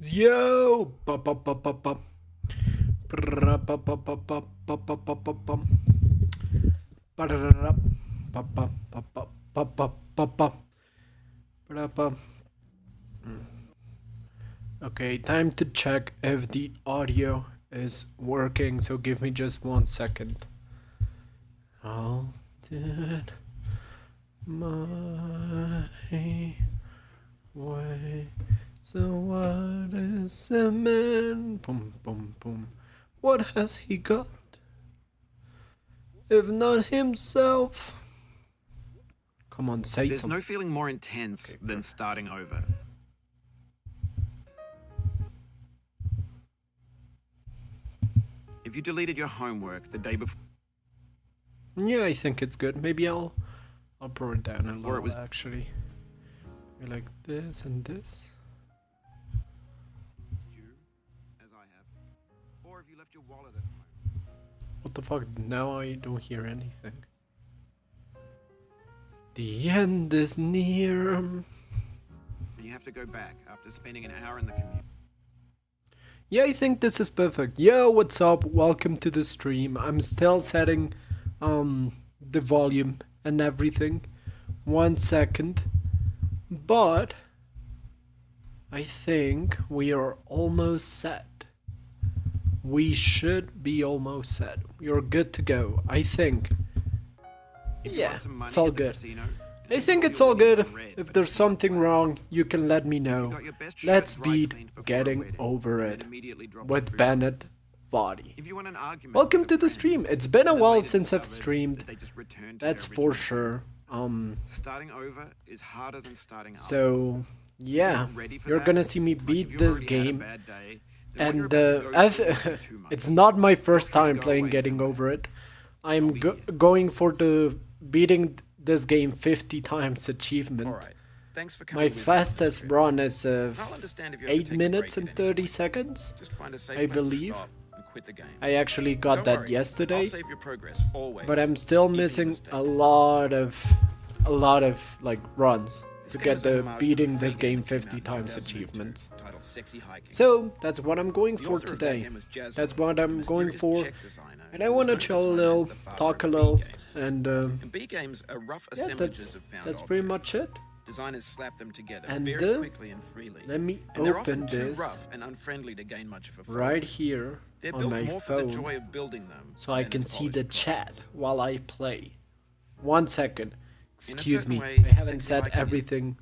Yo! Ba ba ba ba ba. Bra ba ba ba ba ba ba ba ba ba. Ba-da-da-da. Ba ba ba ba ba ba ba ba. Bra ba. Okay, time to check if the audio is working, so give me just 1 second. All did my way. So what is a man? Boom, boom, boom. What has he got? If not himself. Come on, say There's something. no feeling more intense than starting over. If you deleted your homework the day before, Yeah, I think it's good. Maybe I'll pour it down a little. Or it was- actually. You're like this and this. as I have, or if you left your wallet at home. What the fuck? Now I don't hear anything. The end is near. And you have to go back after spending an hour in the commute. Yeah, I think this is perfect. Yo, what's up? Welcome to the stream. I'm still setting the volume and everything. 1 second. But I think we are almost set. We should be almost set. You're good to go. I think. If you Yeah, want some money it's all at the good. casino, and I you think thought it's you were all living good. on red, If but there's you something got wrong, you can let me know. your best Let's shirt dry beat cleaned before a getting wedding, over and it then immediately drop with the food. Bennet, Foddy. If you want an argument Welcome with to a the friend, stream. It's been a and then while later since I've discovered streamed. that they just returned to their That's for original sure. Starting over is harder than starting up. So yeah, ready for you're that? gonna see me Like, if beat you've this already had a game, bad day, then what and you're about to go I've through won't be too much. it's not my first Feel free to time go playing away getting somewhere. over it. I'm be go here. going for the beating this game 50 times achievement. All right. Thanks for coming My with me on this fastest trip. run is I'll understand if you have to 8 take a minutes break and at any 30 point. seconds. Just find a safe I place to believe. stop and quit the game. I actually got Don't that worry, yesterday, I'll save your progress always. but I'm still even your missing a mistakes. lot of like runs This to game get is a the homage to beating the this fake game game that came 50 out in times 2002, achievements. titled Sexy Hiking. So that's what I'm going The for author of that today. game was Jasmine, That's what a I'm going mysterious for. Czech designer And I who was want to known at the chill a time as little, the father talk a of B little, games. and And B games are rough yeah, assemblages of found that's pretty objects. much it. Designers slap them together And, very quickly and freely. Let me And they're open often too this rough and unfriendly to gain much of a following. right here They're on built my more for the phone, joy of building them so I than can as see the polished chat products. while I play. 1 second. In a Excuse certain me. way, I haven't Sexy set Hiking is everything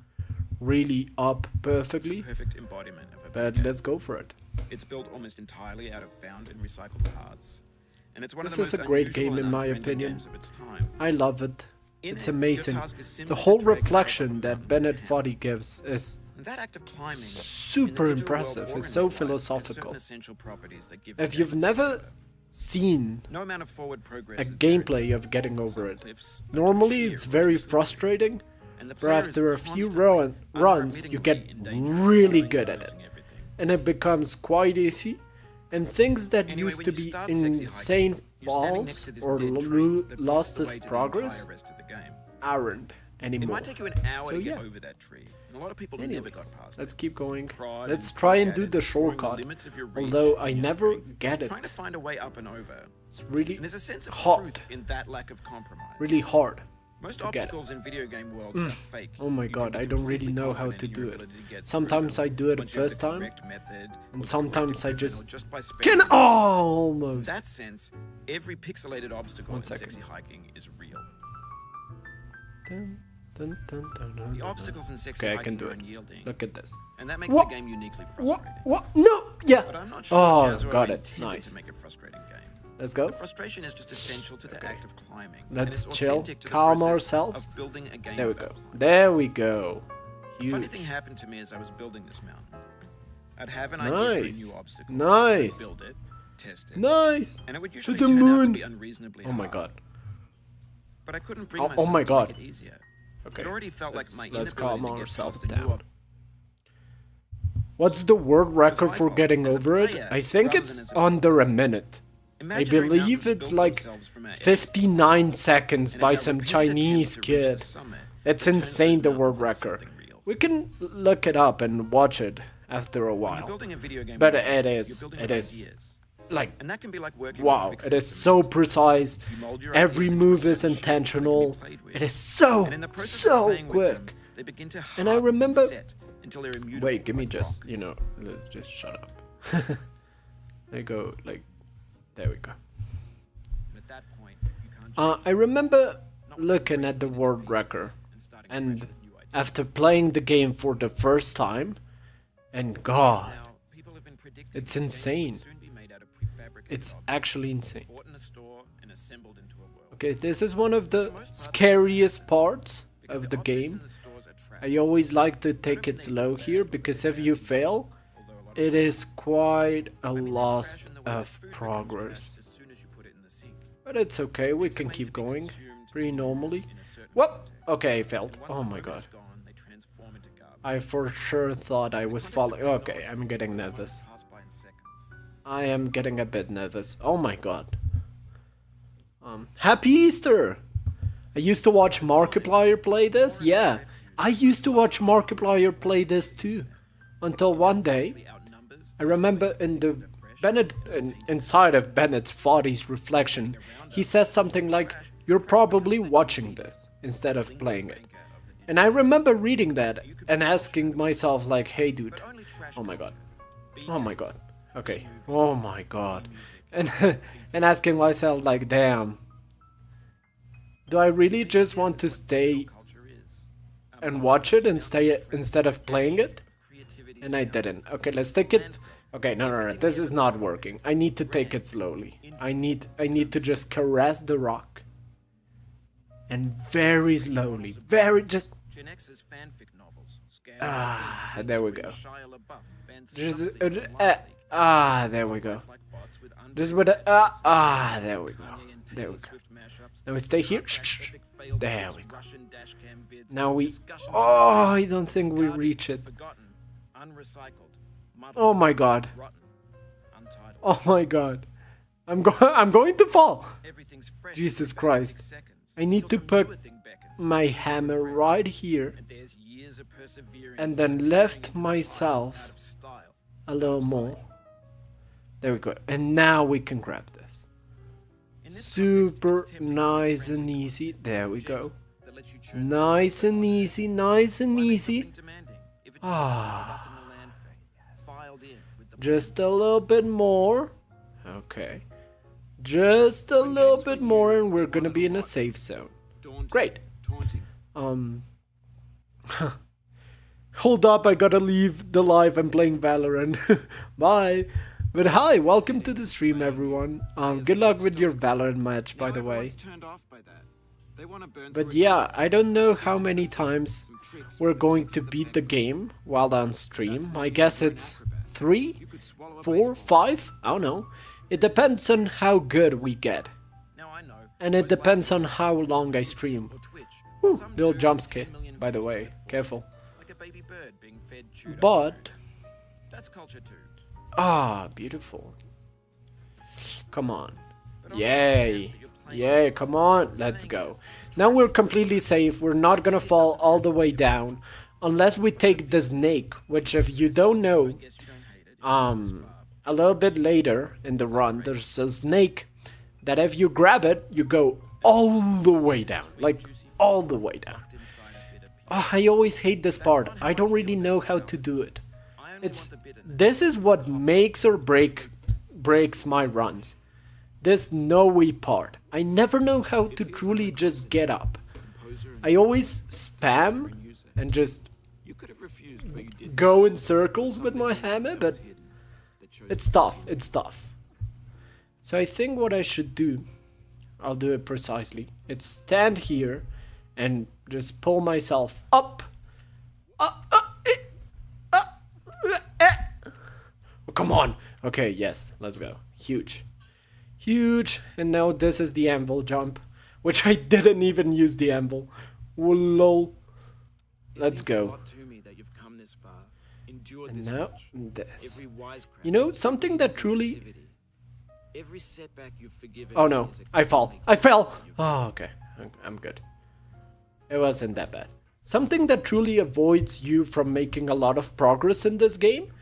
really up perfectly, perfect embodiment of a but big game. let's go for it. It's built almost entirely out of found and recycled parts. And it's one This of the is a most great unusual game and in my unfriendly opinion. games of its time. I love it. In It's it, your amazing. task is The simply to whole drag yourself up reflection a that mountain Bennet hand. Foddy gives is And that act of climbing, super in the digital world impressive. or It's in so real life, has philosophical. certain essential properties that give If the you've game its never flavor. seen No amount of forward progress a is gameplay guaranteed. of getting over Some it, cliffs are too normally sheer it's or very too slippery. frustrating, And the but player is after a few constantly, runs you get unremittingly in danger of really falling good and at it. losing everything. And it becomes quite easy. And things that Anyway, used when to you be start Sexy Hiking, insane you're standing next falls to this or dead tree that lost blocks the of way to the progress entire rest of the game. aren't It anymore. might take you an hour So to get yeah. over that tree, and a lot of people never Anyways, got past let's it. keep going. Prod Let's and try poke and at do it, the exploring the shortcut. limits of your reach Although I and your never strength, get it. Trying to find a way up and over. It's really And there's a sense of hard. truth in that lack of compromise. really hard. Most to get it. obstacles in video game worlds are fake. Oh my You can god, be I don't really completely know how confident to in do your it. ability to get through Sometimes them I do it once you have first the time, correct method, or and the correct sometimes I equipment, just or just by can spending almost. In that sense, every pixelated obstacle 1 in second. Sexy Hiking is real. Dun, dun, dun, dun, dun, The dun. obstacles in Sexy Okay, I Hiking can do are it. unyielding, Look at this. and that makes What? the game uniquely What? frustrating. What? No. Yeah. But I'm not sure Oh, Jazz got really it. intended Nice. to make a frustrating game. Let's go. The frustration is just essential to the Okay. act of climbing. and Let's it's chill, authentic to the calm process ourselves. Of building a game There we about go. climbing. There we go. A funny Huge. thing happened to me as I was building this mountain. I'd have an idea for a Nice. new obstacle. Nice. I'd build it, test it, Nice. and it would usually the turn out moon. to be unreasonably Oh my hard. god. But I couldn't bring Oh myself my to god. make it easier. Okay. It already felt like Let's- my let's inability calm to get ourselves past a new down. What's the world record my for fault getting as a over it? player, I think rather it's than as a under a minute. Imaginary believe mountains it's built like themselves from our efforts. 59 seconds And by it's our some repeated Chinese attempts to reach the kid. summit It's that turns insane, those the world mountains into record. something real. We can look it up and watch it after a When you're while. building a video game, But with art, it you're is, building it with is ideas. like, And that can be like working wow, with a it quick is so system. precise. You mold your Every ideas into a move set is shape that can be intentional. played with. It is so, And in the process of so playing with them, quick. they begin to And I harden remember- set until they're immutable. Wait, give me like just, rock. you know, let's just shut up. I go, like, there we go. And at that point, you can't change I remember looking at the world record, and after playing the game for the first time, and God, it's insane. It's actually insane. Okay, this is one of the scariest parts of the game. I always like to take it slow here, because if you fail, it is quite a loss of progress. But it's okay, we can keep going pretty normally. Whoop! Okay, I failed. Oh my god. I for sure thought I was falling. Okay, I'm getting nervous. I am getting a bit nervous. Oh my god. Happy Easter! I used to watch Markiplier play this. Yeah, I used to watch Markiplier play this too. Until one day, I remember in the Bennet, inside of Bennet's Foddy's reflection, he says something like, "You're probably watching this instead of playing it." And I remember reading that and asking myself like, "Hey dude, oh my god, oh my god, okay, oh my god," and and asking myself like, "Damn, do I really just want to stay and watch it and stay instead of playing it?" And I didn't. Okay, let's take it. Okay, no, this is not working. I need to take it slowly. I need to just caress the rock. And very slowly, just... there we go. Just, there we go. Just with the, there we go. There we go. Now we stay here. There we go. Now we... Oh, I don't think we reach it. Oh my god. Oh my god. I'm going to fall. Jesus Christ. I need to put my hammer right here and then lift myself a little more. There we go. And now we can grab this. Super nice and easy. There we go. Nice and easy, nice and easy. Ah. Just a little bit more. Okay. Just a little bit more and we're gonna be in a safe zone. Great. Hold up, I gotta leave the live. I'm playing Valorant. Bye. But hi, welcome to the stream, everyone. Good luck with your Valorant match, by the way. But yeah, I don't know how many times we're going to beat the game while on stream. I guess it's 3, 4, 5? I don't know. It depends on how good we get. And it depends on how long I stream. Ooh, little jump scare, by the way. Careful. But... Ah, beautiful. Come on. Yay. Yay, come on. Let's go. Now we're completely safe. We're not gonna fall all the way down. Unless we take the snake, which if you don't know, a little bit later in the run, there's a snake that if you grab it, you go all the way down. Like, all the way down. Oh, I always hate this part. I don't really know how to do it. This is what makes or breaks my runs. This snowy part. I never know how to truly just get up. I always spam and just go in circles with my hammer, but it's tough, it's tough. So I think what I should do, I'll do it precisely. It's stand here and just pull myself up. Oh, come on. Okay, yes, let's go. Huge. Huge. And now this is the anvil jump, which I didn't even use the anvil. Lol. Let's go. And now this. You know, something that truly... Oh no, I fall. I fell. Oh, okay. I'm good. It wasn't that bad. something that truly avoids you from making a lot of progress in this game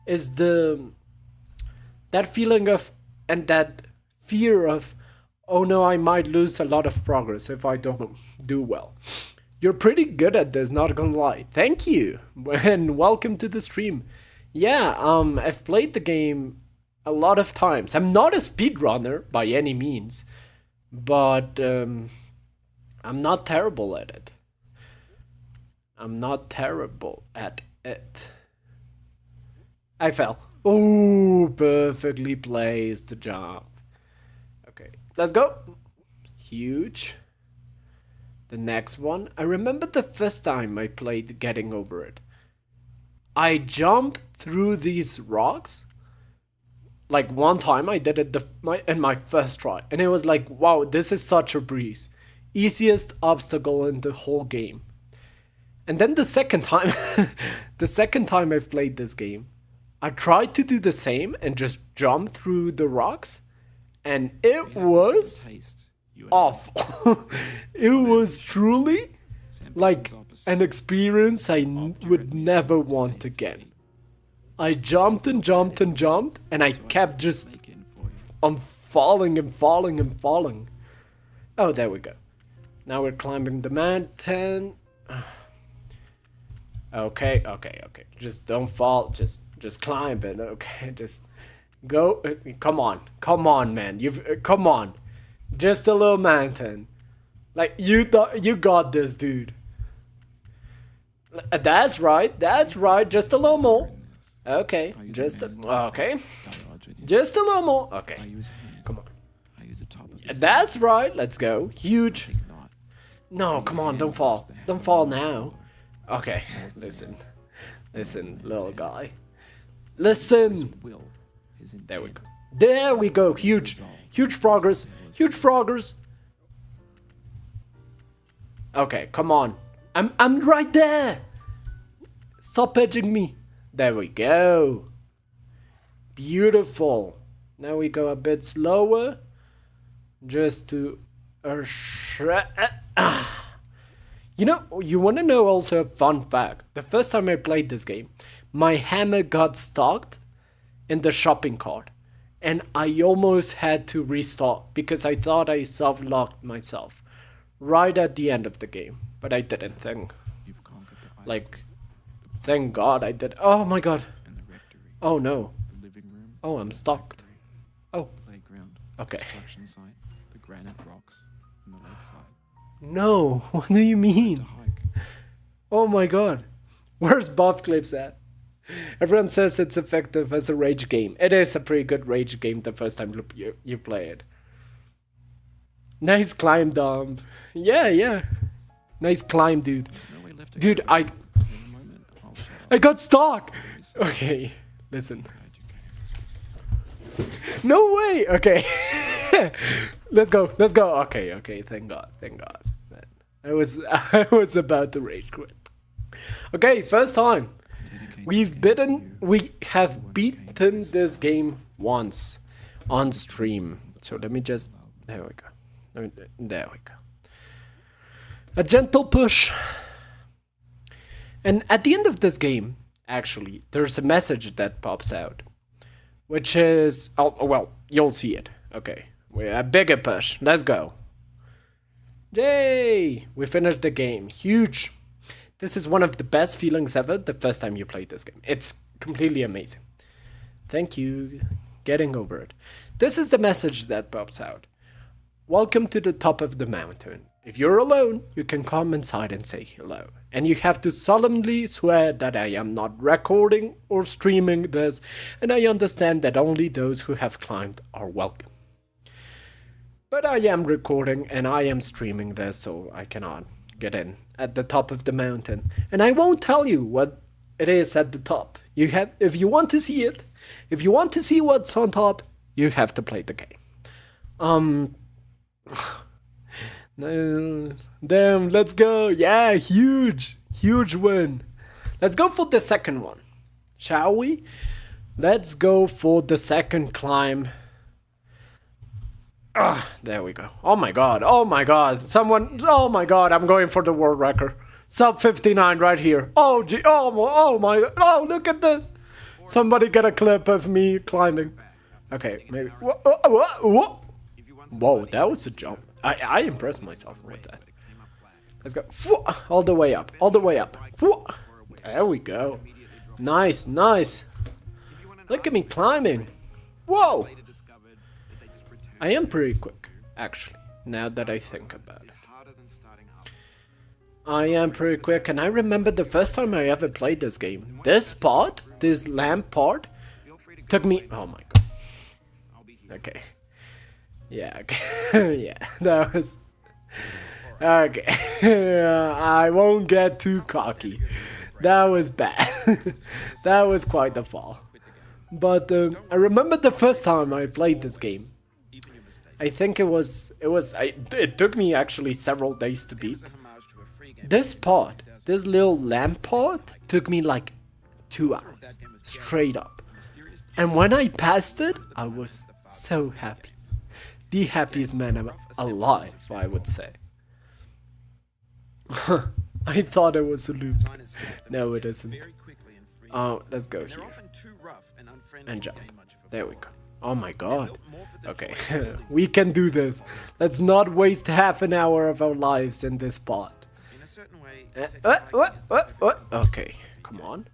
is that feeling of and that fear of, oh no, I might lose a lot of progress if I don't do well. You're pretty good at this, not gonna lie. Thank you, and welcome to the stream. Yeah, I've played the game a lot of times. I'm not a speedrunner by any means, but I'm not terrible at it. I'm not terrible at it. I fell. Ooh, perfectly placed jump. Okay, let's go. Huge. The next one. I remember the first time I played Getting Over It. I jumped through these rocks. Like one time I did it in my first try. And it was like, wow, this is such a breeze. Easiest obstacle in the whole game. And then the second time, I've played this game, I tried to do the same and just jump through the rocks. And it was awful. It was truly like an experience I would never want again. I jumped and jumped and jumped, and I kept just falling and falling and falling. Oh, there we go. Now we're climbing the mountain. Okay. Just don't fall. Just climb it. Okay, just go. Come on, man. Come on. Just a little mountain. Like you got this, dude. That's right. Just a little more. Okay, just a little more. Okay, come on. That's right. Let's go. Huge. No, come on. Don't fall. Don't fall now. Okay, listen, little guy. Listen. There we go. Huge progress. Okay, come on. I'm right there. Stop edging me. There we go. Beautiful. Now we go a bit slower. Just to... You know, you want to know also a fun fact. The first time I played this game, my hammer got stuck in the shopping cart. And I almost had to restart because I thought I soft-locked myself right at the end of the game. But I didn't think. Thank God I did. Oh my God. Oh no. Oh, I'm stuck. Oh. Okay. The granite rocks in the lakeside. No, what do you mean? Oh my God. Where's buff clips at? Everyone says it's effective as a rage game. It is a pretty good rage game the first time you play it. Nice climb, Dom. Yeah. Nice climb, dude. Dude, I got stuck. Okay, listen. No way. Okay. Let's go. Okay, thank God. Man. I was about to rage quit. Okay, first time. We have beaten this game once on stream. So let me just... There we go. A gentle push. And at the end of this game, actually, there's a message that pops out. Which is... Oh, well, you'll see it. Okay. A bigger push. Let's go. Yay! We finished the game. Huge. This is one of the best feelings ever the first time you played this game. It's completely amazing. Thank you. Getting over it. This is the message that pops out. Welcome to the top of the mountain. If you're alone, you can come inside and say hello. And you have to solemnly swear that I am not recording or streaming this, and I understand that only those who have climbed are welcome. But I am recording and I am streaming this, so I cannot get in at the top of the mountain. And I won't tell you what it is at the top. If you want to see it, if you want to see what's on top, you have to play the game. Damn, let's go. Yeah, huge win. Let's go for the second one, shall we? Let's go for the second climb. There we go. Oh my god. Oh my god, I'm going for the world record. Sub 59 right here. Oh, gee. Oh my. Oh, look at this. Somebody get a clip of me climbing. Okay, maybe. Whoa, that was a jump. I impressed myself with that. Let's go. All the way up. All the way up. There we go. Nice, nice. Look at me climbing. Whoa. I am pretty quick, actually, now that I think about it. I am pretty quick, and I remember the first time I ever played this game. This part, this lamp part, took me... Oh my god. Okay. Yeah, okay. Yeah, that was... Okay. I won't get too cocky. That was bad. That was quite the fall. But I remember the first time I played this game. I think it took me actually several days to beat. This part, this little lamp part, took me like 2 hours, straight up. And when I passed it, I was so happy. The happiest man alive, I would say. I thought it was a loop. No, it isn't. Oh, let's go here. And jump. There we go. Oh my god. Okay, we can do this. Let's not waste half an hour of our lives in this part. Okay, come on.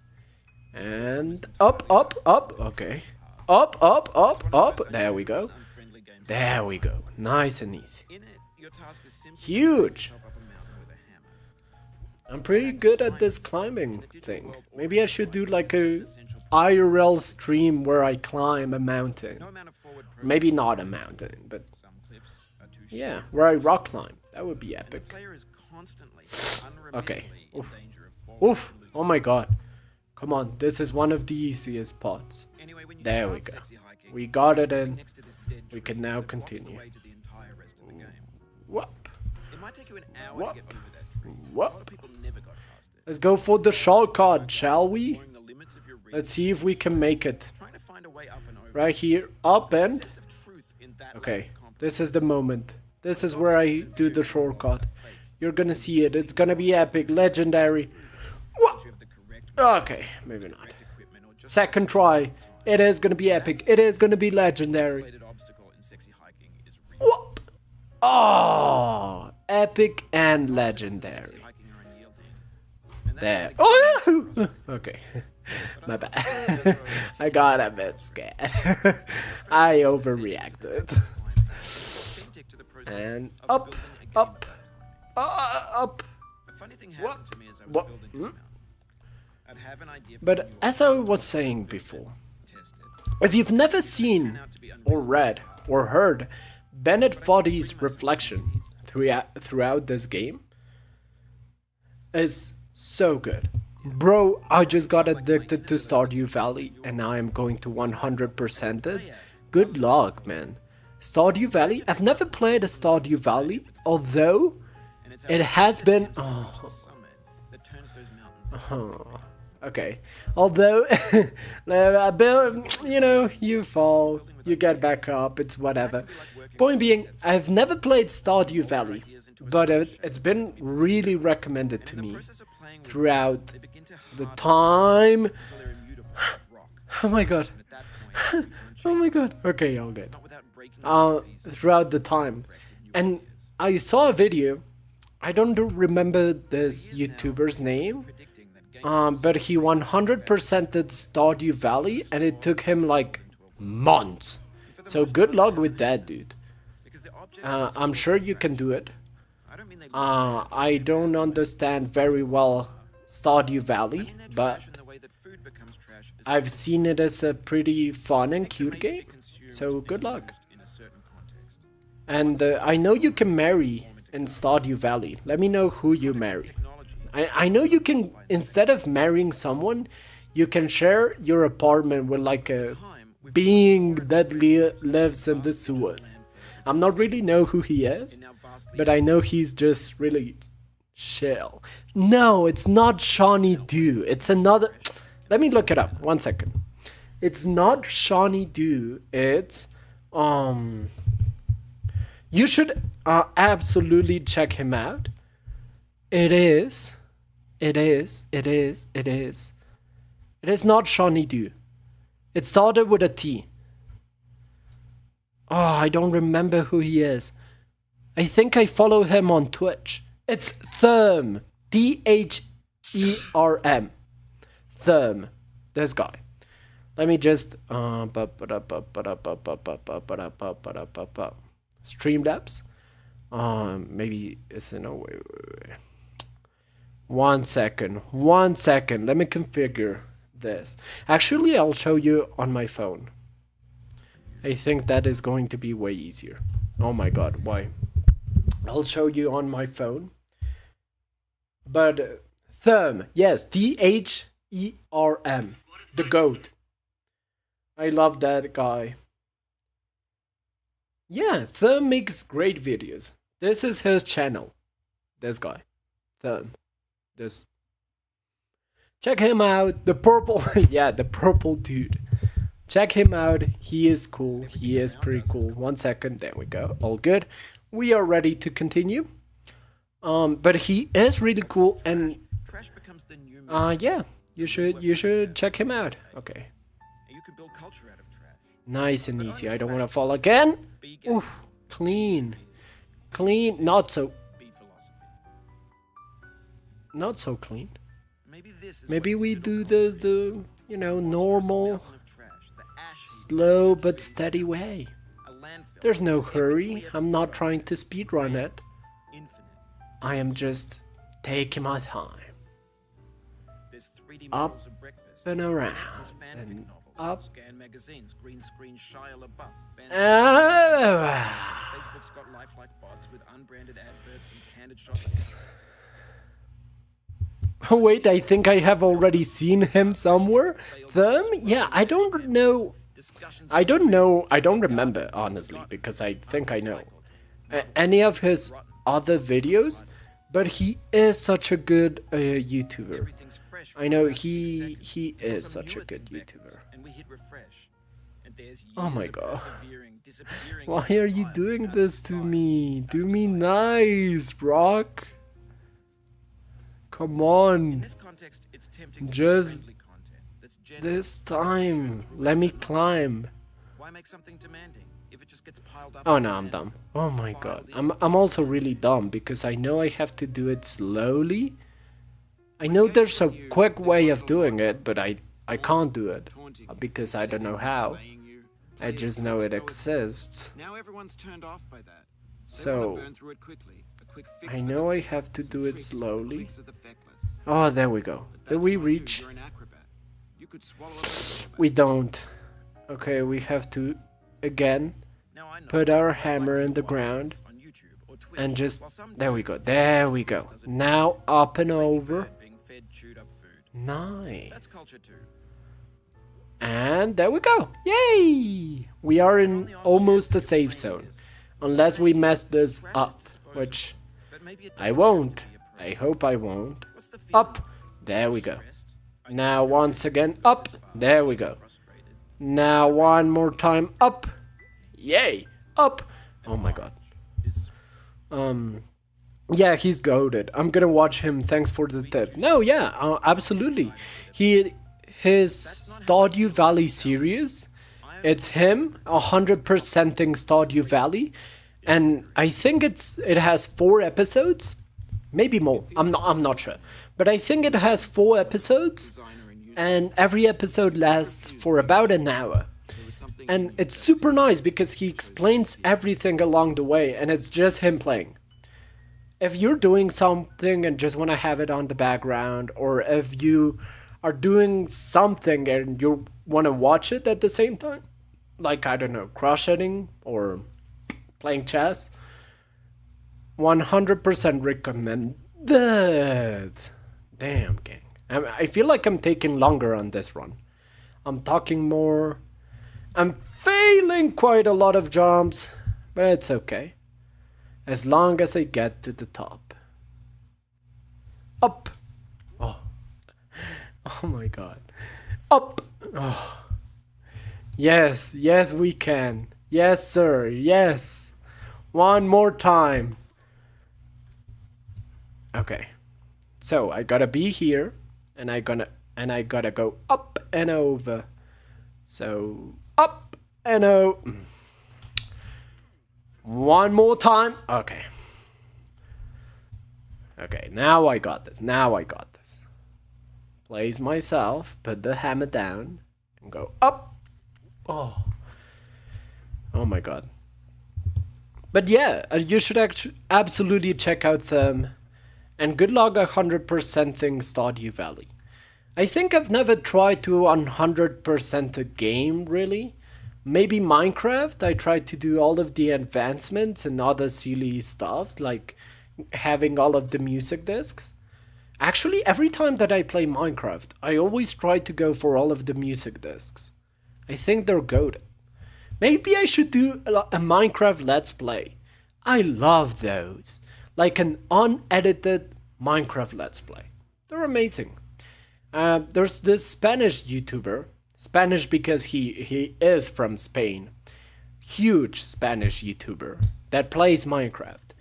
And up. Okay. Up. There we go. There we go. Nice and easy. Huge. I'm pretty good at this climbing thing. Maybe I should do like a IRL stream where I climb a mountain. Maybe not a mountain, but yeah, where I rock climb. That would be epic. Okay. Oof. Oh my god. Come on, this is one of the easiest parts. There we go. We got it in. We can now continue. Whoop. Whoop. Let's go for the shortcut, shall we? Let's see if we can make it. Right here, up and... Okay, this is the moment. This is where I do the shortcut. You're gonna see it. It's gonna be epic, legendary. Okay, maybe not. Second try. It is gonna be epic. It is gonna be legendary. Whoop. Oh, epic and legendary. There. Oh, okay. My bad. I got a bit scared. I overreacted. And up. What? But as I was saying before, if you've never seen or read or heard Bennet Foddy's reflection throughout this game, is so good. Bro, I just got addicted to Stardew Valley and now I'm going to 100% it. Good luck, man. Stardew Valley? I've never played a Stardew Valley, although it has been... Okay. Although, you know, you fall, you get back up, it's whatever. Point being, I've never played Stardew Valley, but it's been really recommended to me throughout the time. Oh my god. Oh my god. Okay, all good. Throughout the time. And I saw a video. I don't remember this YouTuber's name. But he 100% did Stardew Valley and it took him like months. So good luck with that, dude. I'm sure you can do it. I don't understand very well Stardew Valley, but I've seen it as a pretty fun and cute game. So good luck. And I know you can marry in Stardew Valley. Let me know who you marry. I know you can, instead of marrying someone, you can share your apartment with like a being that lives in the sewers. I'm not really know who he is, but I know he's just really chill. No, it's not Shawnee Dew. It's another... Let me look it up. 1 second. It's not Shawnee Dew. It's... You should absolutely check him out. It is... It is. It is. It is. It is not Shawnee Do. It started with a T. Oh, I don't remember who he is. I think I follow him on Twitch. It's Therm. Therm. Therm. This guy. Let me just Streamlabs. Maybe it's no wait. 1 second. 1 second. Let me configure this. Actually, I'll show you on my phone. I think that is going to be way easier. Oh my god, why? I'll show you on my phone. But Therm, yes, Therm, the GOAT. I love that guy. Yeah, Therm makes great videos. This is his channel. This guy, Therm. This. Check him out. The purple, yeah, the purple dude. Check him out. He is cool. He is pretty cool. 1 second. There we go. All good. We are ready to continue. But he is really cool, and yeah, you should check him out. Okay. You can build culture out of trash. Nice and easy. I don't want to fall again. Oof. Clean. Clean. Not so clean. Maybe we do this the, you know, normal, slow but steady way. There's no hurry. I'm not trying to speedrun it. I am just taking my time. Up and around and up. Facebook's got lifelike bots with unbranded adverts and candid shopping. Oh wait, I think I have already seen him somewhere. Them? Yeah, I don't know. I don't remember, honestly, because I think I know any of his other videos, but he is such a good YouTuber. I know he is such a good YouTuber. Oh my god. Why are you doing this to me? Do me nice, Brock. Come on. Just this time. Let me climb. Oh no, I'm dumb. Oh my god. I'm also really dumb because I know I have to do it slowly. I know there's a quick way of doing it, but I can't do it because I don't know how. I just know it exists. So I know I have to do it slowly. Oh, there we go. Did we reach? We don't. Okay, we have to again put our hammer in the ground and just there we go. There we go. Now up and over. Nice. And there we go. Yay! We are in almost a safe zone. Unless we mess this up, which I won't. I hope I won't. Up. There we go. Now once again up. There we go. Now one more time up. Yay! Up. Oh my god. Yeah, he's goated. I'm gonna watch him. Thanks for the tip. No, yeah, absolutely. His Stardew Valley series. It's him 100%ing Stardew Valley, and I think it has 4 episodes, maybe more. I'm not sure, but I think it has 4 episodes, and every episode lasts for about an hour. And it's super nice because he explains everything along the way, and it's just him playing. If you're doing something and just want to have it on the background, or if you are doing something and you want to watch it at the same time, like, I don't know, crocheting or playing chess, 100% recommend that. Damn, gang. I feel like I'm taking longer on this run. I'm talking more. I'm failing quite a lot of jumps, but it's okay. As long as I get to the top. Up. Oh. Oh my god. Up. Oh. Yes, yes we can. Yes, sir. Yes. One more time. Okay. So I gotta be here, and I gotta go up and over. So up and over. One more time. Okay. Okay, now I got this. Now I got this. Place myself, put the hammer down, and go up. Oh. Oh my god. But yeah, you should absolutely check out them. And good luck 100%ing Stardew Valley. I think I've never tried to 100% a game, really. Maybe Minecraft, I tried to do all of the advancements and other silly stuff, like having all of the music discs. Actually, every time that I play Minecraft, I always try to go for all of the music discs. I think they're goated. Maybe I should do a Minecraft Let's Play. I love those. Like an unedited Minecraft Let's Play. They're amazing. There's this Spanish YouTuber. Spanish because he is from Spain. Huge Spanish YouTuber that plays Minecraft.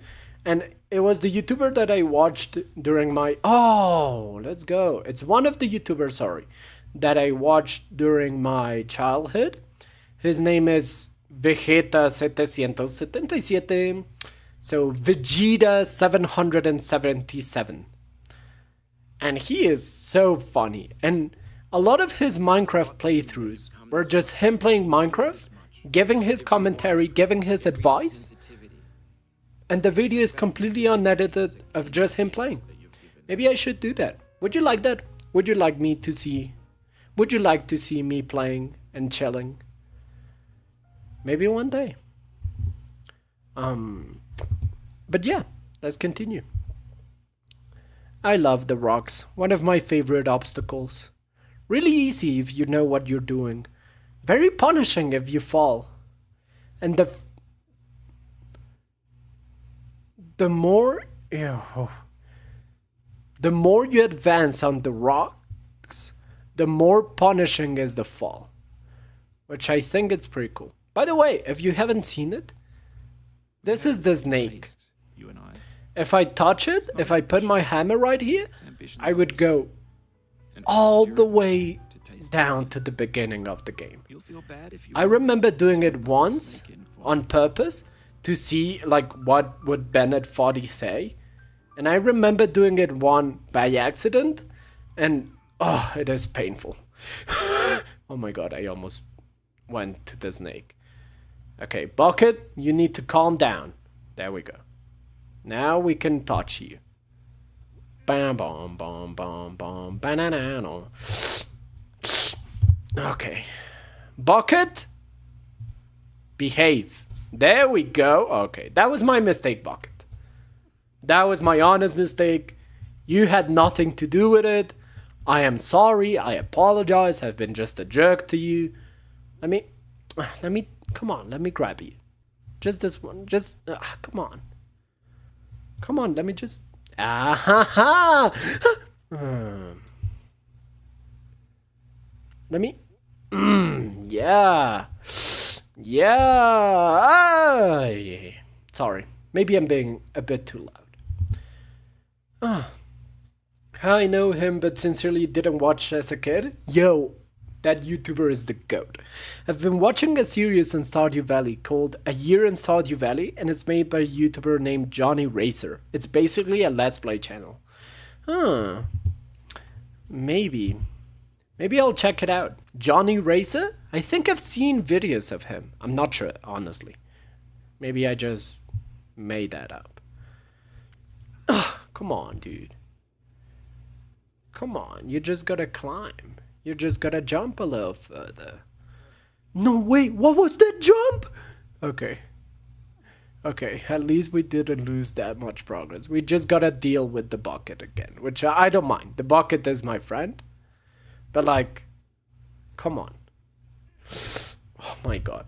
And it was the YouTuber that I watched during my... Oh, let's go. It's one of the YouTubers, sorry, that I watched during my childhood. His name is Vegeta777. So Vegeta 777. And he is so funny. And a lot of his Minecraft playthroughs were just him playing Minecraft, giving his commentary, giving his advice. And the video is completely unedited of just him playing. Maybe I should do that. Would you like that? Would you like to see me playing and chilling? Maybe one day. But yeah, let's continue. I love the rocks. One of my favorite obstacles. Really easy if you know what you're doing. Very punishing if you fall. And the more you advance on the rocks, the more punishing is the fall. Which I think it's pretty cool. By the way, if you haven't seen it, this is the snake. You and I. If I touch it, if I put my hammer right here, I would go all the way down to the beginning of the game. I remember doing it once on purpose to see like what would Bennet Foddy say. And I remember doing it one by accident and oh, it is painful. Oh my god, I almost went to the snake. Okay, Bucket, you need to calm down. There we go. Now we can touch you. Bam, bam, bam, bam, bam, banana. Okay. Bucket, behave. There we go. Okay, that was my mistake, Bucket. That was my honest mistake. You had nothing to do with it. I am sorry. I apologize. I've been just a jerk to you. Let me, come on. Let me grab you. Just this one. Just, come on. Come on. Let me just, ah ha ha. Let me, yeah. Yeah. Sorry. Maybe I'm being a bit too loud. I know him, but sincerely didn't watch as a kid. Yo, that YouTuber is the GOAT. I've been watching a series on Stardew Valley called A Year in Stardew Valley, and it's made by a YouTuber named Johnny Racer. It's basically a Let's Play channel. Maybe I'll check it out. Johnny Racer? I think I've seen videos of him. I'm not sure, honestly. Maybe I just made that up. Come on, dude. Come on, you just gotta climb. You just gotta jump a little further. No, wait, what was that jump? Okay. Okay, at least we didn't lose that much progress. We just gotta deal with the bucket again, which I don't mind. The bucket is my friend. But like, come on. Oh my god.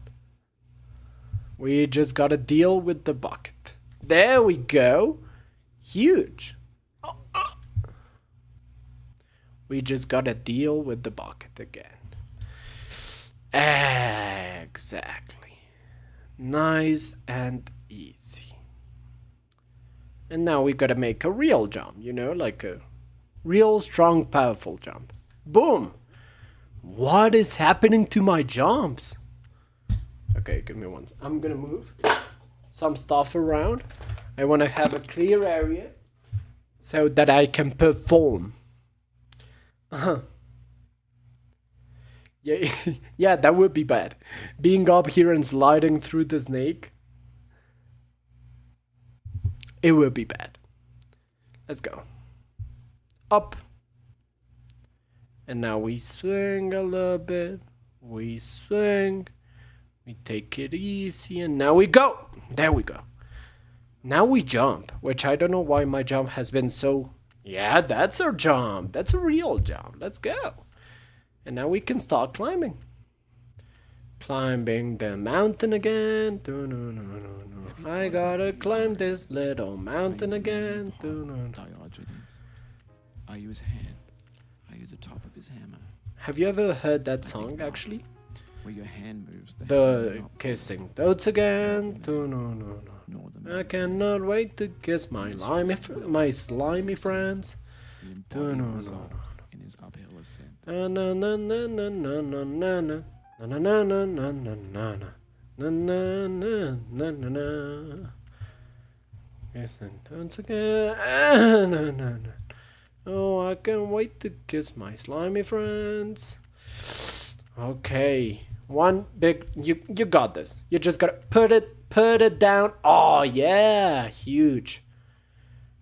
We just gotta deal with the bucket. There we go. Huge. We just gotta deal with the bucket again. Exactly. Nice and easy. And now we gotta make a real jump, you know, like a Real strong, powerful jump. Boom! What is happening to my jumps? Okay, give me one. I'm gonna move some stuff around. I want to have a clear area so that I can perform. Yeah, yeah, that would be bad. Being up here and sliding through the snake. It would be bad. Let's go. Up. And now we swing a little bit. We swing. We take it easy. And now we go. There we go. Now we jump. Which I don't know why my jump has been so... Yeah, that's our jump. That's a real jump. Let's go. And now we can start climbing. Climbing the mountain again. I gotta climb this little mountain again. Diogenes. Are you his hand? Are you the top of his hammer? Have you ever heard that song actually? Where your hand moves, The kissing thoughts again. I cannot wait to kiss my slimy friends. In his uphill ascent. Na na na na na na na na na na na na na na na na na na na. Yes, and once again. Na na na. Oh, I can't wait to kiss my slimy friends. Okay, one big. You got this. You just gotta put it down. Oh yeah, huge.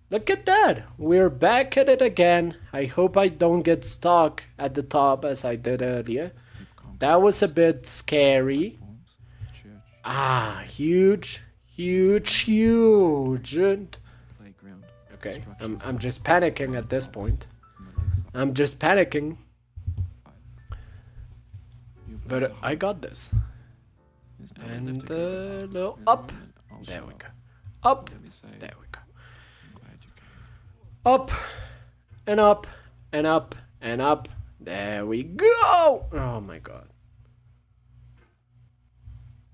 Look at that! We're back at it again. I hope I don't get stuck at the top as I did earlier. That was a bit scary. Ah, huge. Okay, I'm just panicking at this point. I'm just panicking. But I got this. And no, up. There we go. Up. There we go. Up and up and up and up. There we go. Oh my god.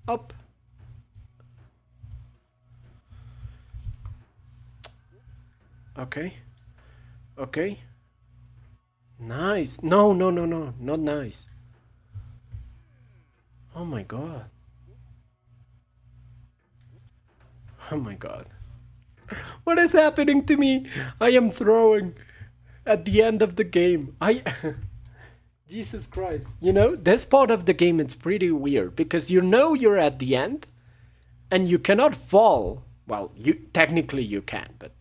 Up. Okay. Okay. Nice. No, not nice. Oh my god. Oh my god. What is happening to me? I am throwing at the end of the game. Jesus Christ. You know, this part of the game is pretty weird because you know you're at the end and you cannot fall. Well, technically you can, but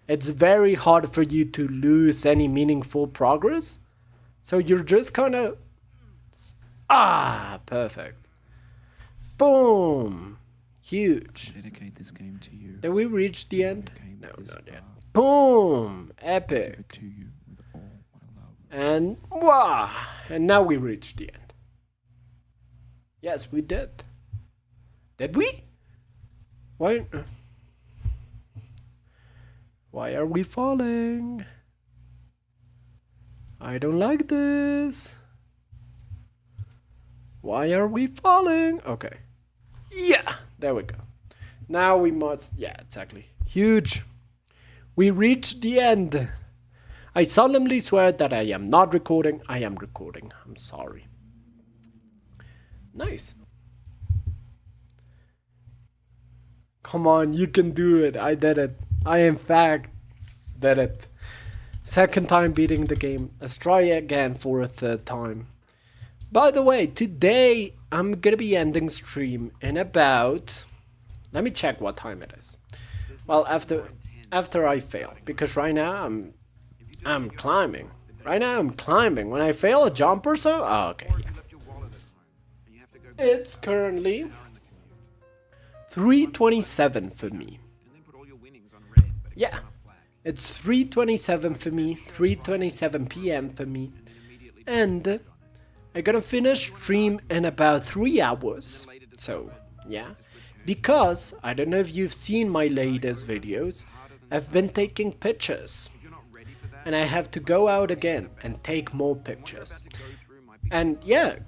it's very hard for you to lose any meaningful progress. So you're just kind of... Ah, perfect. Boom. Huge. Dedicate this game to you. Did we reach the end? No, not yet. Boom! Epic. To you with all my love. And wow! And now we reached the end. Yes, we did. Did we? Why? Why are we falling? I don't like this. Why are we falling? Okay. Yeah, there we go. Now we must... Yeah, exactly. Huge. We reached the end. I solemnly swear that I am not recording. I am recording. I'm sorry. Nice. Come on, you can do it. I did it. I, in fact, did it. Second time beating the game. Let's try again for a third time. By the way, today I'm gonna be ending stream in about... Let me check what time it is. Well, after I fail, because right now I'm climbing. Right now I'm climbing. When I fail a jump or so... Oh, okay, yeah. It's currently 3:27 for me. Yeah, it's 3:27 for me, 3:27 p.m. for me. And I'm gonna finish stream in about 3 hours. So, yeah. Because, I don't know if you've seen my latest videos, I've been taking pictures. And I have to go out again and take more pictures. And yeah,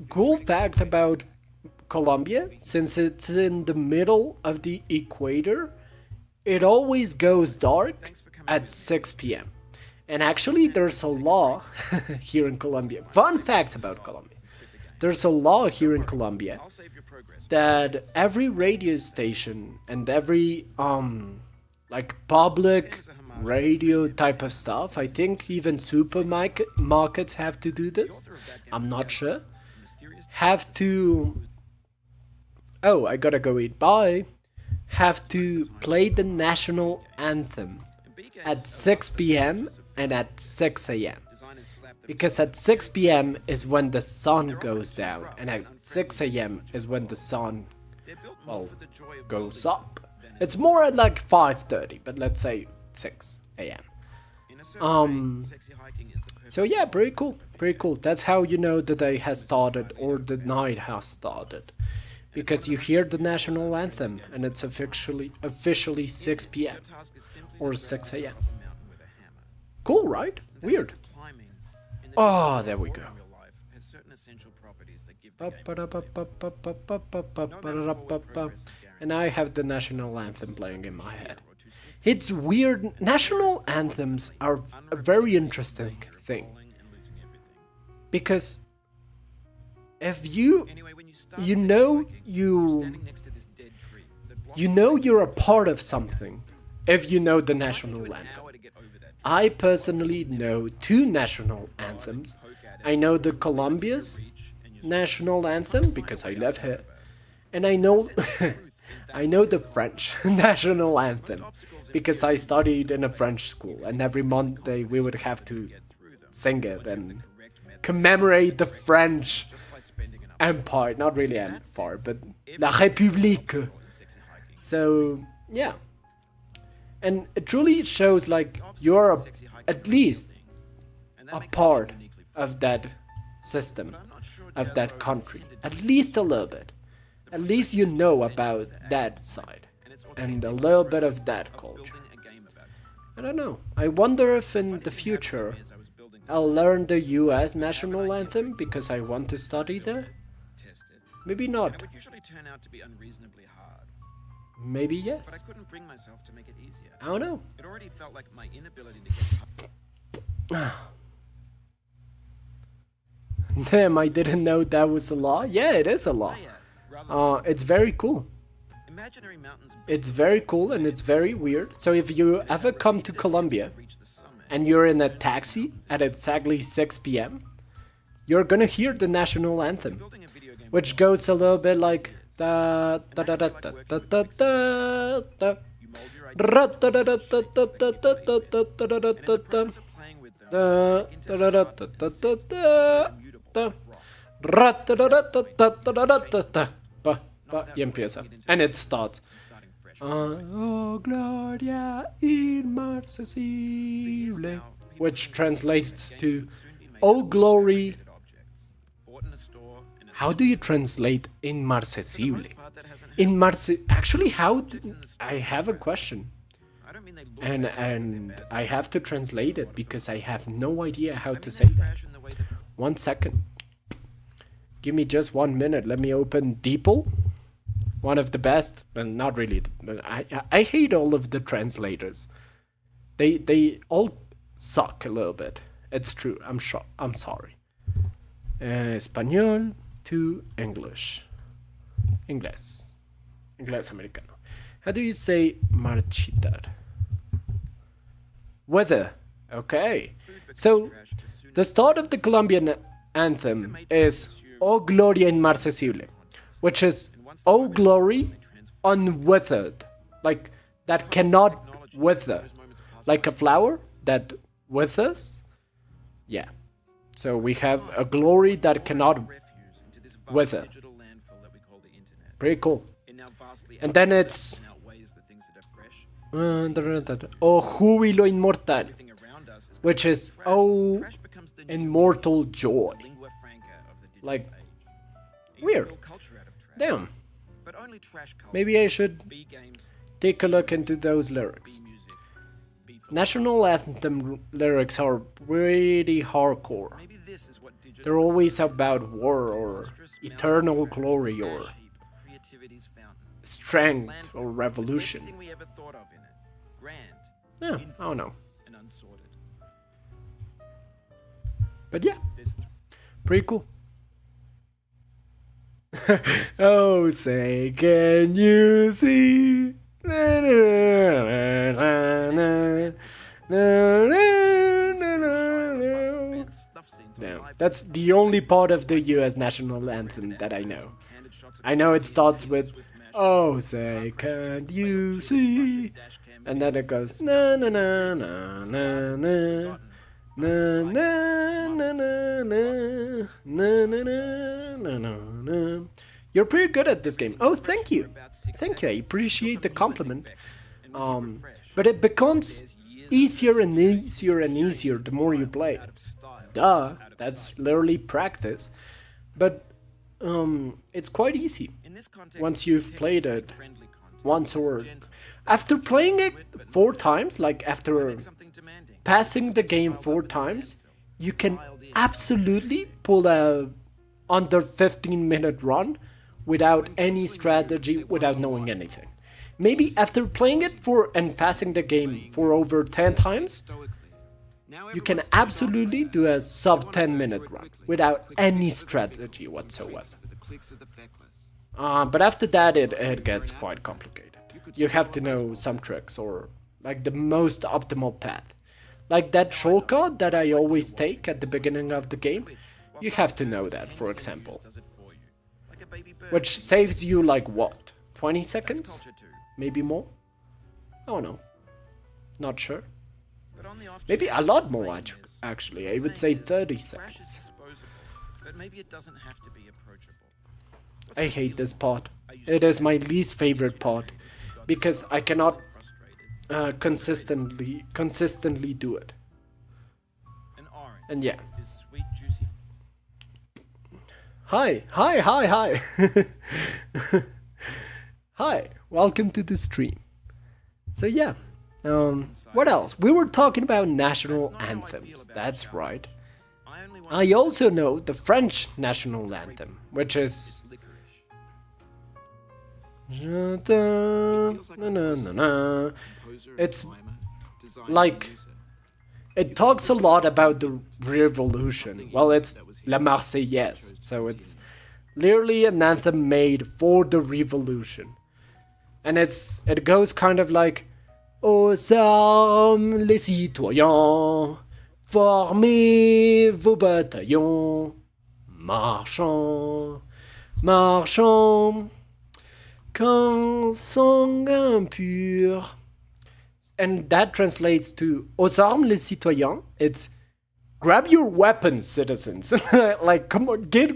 cool fact about Colombia, since it's in the middle of the equator, it always goes dark at 6 p.m. And actually, there's a law here in Colombia. Fun facts about Colombia. There's a law here in Colombia I'll save your progress. that every radio station and every like public radio type of stuff, I think even supermarkets have to do this. I'm not sure. Have to. Oh, I gotta go eat. Bye. Have to play the national anthem at 6 p.m. and at 6 a.m. Because at 6 p.m. is when the sun goes down, and at 6 a.m. is when the sun, well, goes up. It's more at like 5:30, but let's say 6 a.m. So yeah, pretty cool, pretty cool. That's how you know the day has started or the night has started. Because you hear the national anthem and it's officially 6 p.m. or 6 a.m. Cool, right? Weird. Oh, there we go. And I have the national anthem playing in my head. It's weird. National anthems are a very interesting thing. Because if you know you're a part of something if you know the national anthem. I personally know two national anthems. I know the Colombia's national anthem because I live here, and I know I know the French national anthem because I studied in a French school, and every Monday we would have to sing it and commemorate the French Empire, not really empire, but La République. So yeah, and it truly shows like you're at least a part of that system, of that country, at least a little bit. At least you know about that side and a little bit of that culture. I don't know. I wonder if in the future I'll learn the US national anthem because I want to study there. Maybe not. It would usually turn out to be unreasonably hard, Maybe but yes. I couldn't bring myself to make it easier. I don't know. It already felt like my inability to get Damn, I didn't know that was a law. Yeah, it is a law. It's very cool. imaginary mountains. It's very cool and it's very weird. So if you ever come to Colombia and you're in a taxi at exactly 6 p.m., you're gonna hear the national anthem, which goes a little bit like da da da da da da da da da. Ra da da da da da da da da da da da da. Da da da da da da da da. Ra da da da da da da da da da. Y empieza. And it starts. Oh, Gloria inmarcesible. Which translates to, Oh, glory. How do you translate inmarcesible? Actually, I have a question. And I have to translate it because I have no idea how to say that. 1 second. Give me just 1 minute. Let me open DeepL. One of the best, but not really. I hate all of the translators. They all suck a little bit. It's true. I'm sorry. Español to English. Inglés americano. How do you say marchitar? Weather. Okay. So the start of the Colombian anthem is O Gloria inmarcesible, which is O glory unwithered, like that cannot wither, like a flower that withers. Yeah. So we have a glory that cannot wither. Pretty cool. And then it's O júbilo inmortal, which is O immortal joy. Like, weird. Damn. Maybe I should take a look into those lyrics. National anthem lyrics are pretty hardcore. They're always about war or eternal glory or strength or revolution. Yeah, I don't know. But yeah, There's pretty cool. Oh, say, can you see? Na, na, na, na, na, na, na, na, na. No, that's the only part of the US national anthem that I know. I know it starts with, oh, say, can't you see? And then it goes, na na na na na na. Na na na na na na na na na na. You're pretty good at this game. Oh, thank you. Thank you. I appreciate the compliment. But it becomes easier and easier and easier the more you play. Duh, that's literally practice. But it's quite easy once you've played it once or after playing it 4 times, like after passing the game 4 times, you can absolutely pull a under 15-minute run without any strategy, without knowing anything. Maybe after playing it for and passing the game for over 10 times, you can absolutely do a sub 10-minute run without any strategy whatsoever. But after that, it gets quite complicated. You have to know some tricks or like the most optimal path. Like that shortcut that I always take at the beginning of the game, you have to know that, for example. Which saves you like what? 20 seconds? Maybe more? I don't know. Not sure. Maybe a lot more actually. I would say 30 seconds. I hate this part. It is my least favorite part because I cannot consistently do it. And yeah. Hi. Hi, welcome to the stream. So yeah, what else? We were talking about national anthems, that's right. I also know the French national anthem, which is... It's like... It talks a lot about the revolution. Well, it's La Marseillaise, so it's literally an anthem made for the revolution. And it goes kind of like, Aux armes les citoyens, formez vos bataillons, marchons, marchons, qu'un sang impur. And that translates to Aux armes les citoyens. It's grab your weapons, citizens. Like, come on, get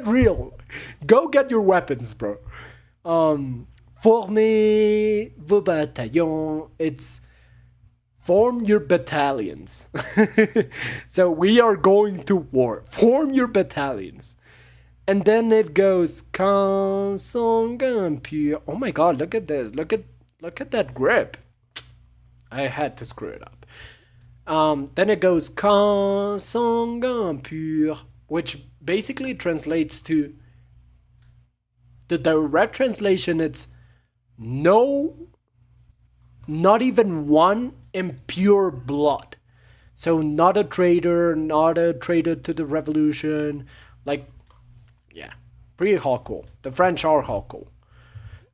real. Go get your weapons, bro. Formez vos bataillons. It's form your battalions. So we are going to war. Form your battalions. And then it goes, qu'un sang impur. Oh my god, look at this. Look at that grip. I had to screw it up. Then it goes, qu'un sang impur, which basically translates to, the direct translation, it's no, not even one impure blood. So not a traitor to the revolution. Like, yeah, pretty hardcore. The French are hardcore.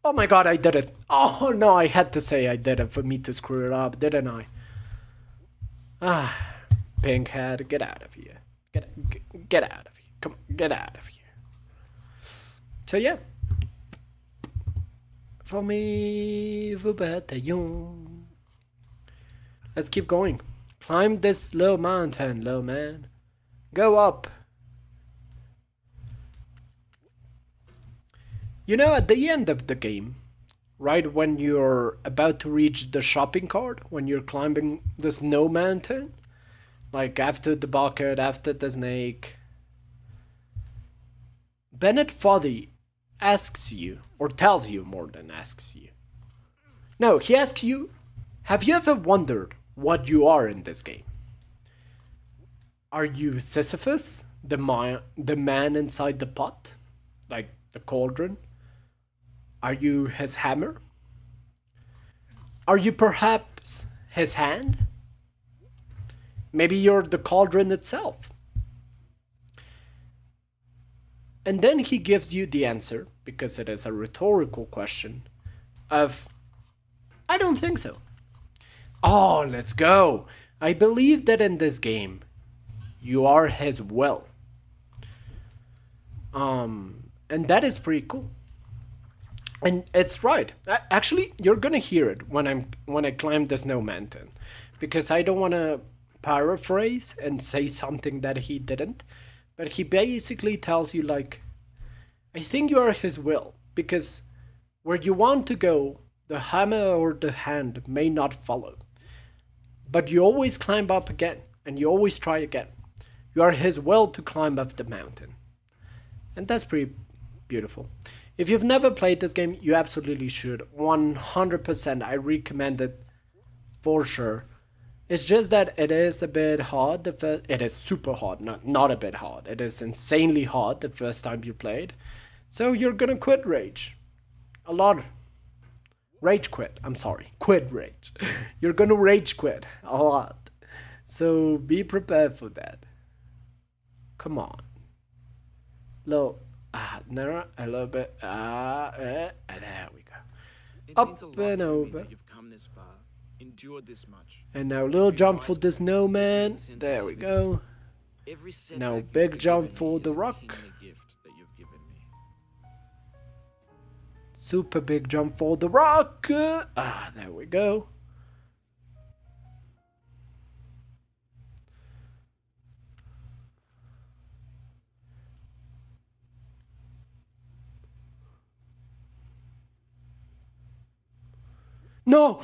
Oh my god, I did it. Oh no, I had to say I did it for me to screw it up, didn't I? Ah, Pinkhead, get out of here. Get out of here. Come on, get out of here. So yeah. Formez vos bataillons. Let's keep going. Climb this little mountain, little man. Go up. You know, at the end of the game, right when you're about to reach the shopping cart, when you're climbing the snow mountain, like after the bucket, after the snake, Bennet Foddy asks you, or tells you more than asks you. No, he asks you, have you ever wondered what you are in this game? Are you Sisyphus, the man inside the pot? Like the cauldron? Are you his hammer? Are you perhaps his hand? Maybe you're the cauldron itself. And then he gives you the answer, because it is a rhetorical question, of, I don't think so. Oh, let's go. I believe that in this game, you are his will. And that is pretty cool. And it's right. Actually, you're gonna hear it when I climb the snow mountain, because I don't want to paraphrase and say something that he didn't, but he basically tells you like, I think you are his will, because where you want to go, the hammer or the hand may not follow, but you always climb up again, and you always try again. You are his will to climb up the mountain, and that's pretty beautiful. If you've never played this game, you absolutely should. 100%, I recommend it for sure. It's just that it is a bit hard. It is super hard, not a bit hard. It is insanely hard the first time you played. So you're gonna quit rage. A lot. Rage quit, I'm sorry. Quit rage. You're gonna rage quit a lot. So be prepared for that. Come on. Little, narrow, a little bit. There we go. It Up means a lot and to me over. that you've come this far, endured this much. And now little jump for the snowman. There we go. Every setback Now you've big jump forgiven for me the is a rock. kingly gift that you've given me. Super big jump for the rock. There we go. No!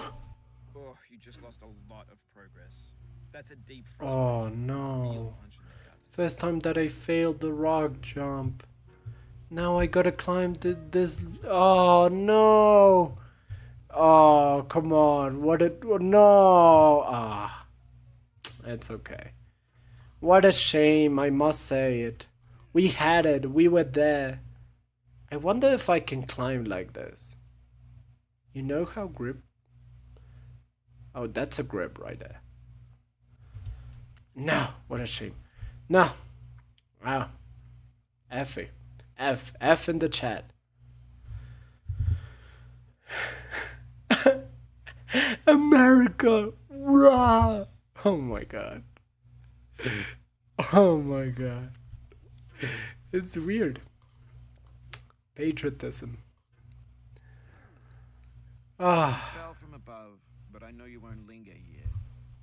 Oh, you just lost a lot of progress. That's a deep Oh frustration. no. Real punch in the gut. First time that I failed the rock jump. Now I gotta climb this. Oh no! Oh, come on. What it. No! It's okay. What a shame, I must say it. We had it, we were there. I wonder if I can climb like this. You know how grip. Oh, that's a grip right there. No, what a shame. No. Wow. F-y. F in the chat. America! Rah! Oh my god. Oh my god. It's weird. Patriotism. Ah. Fell from above, but I know you won't linger here.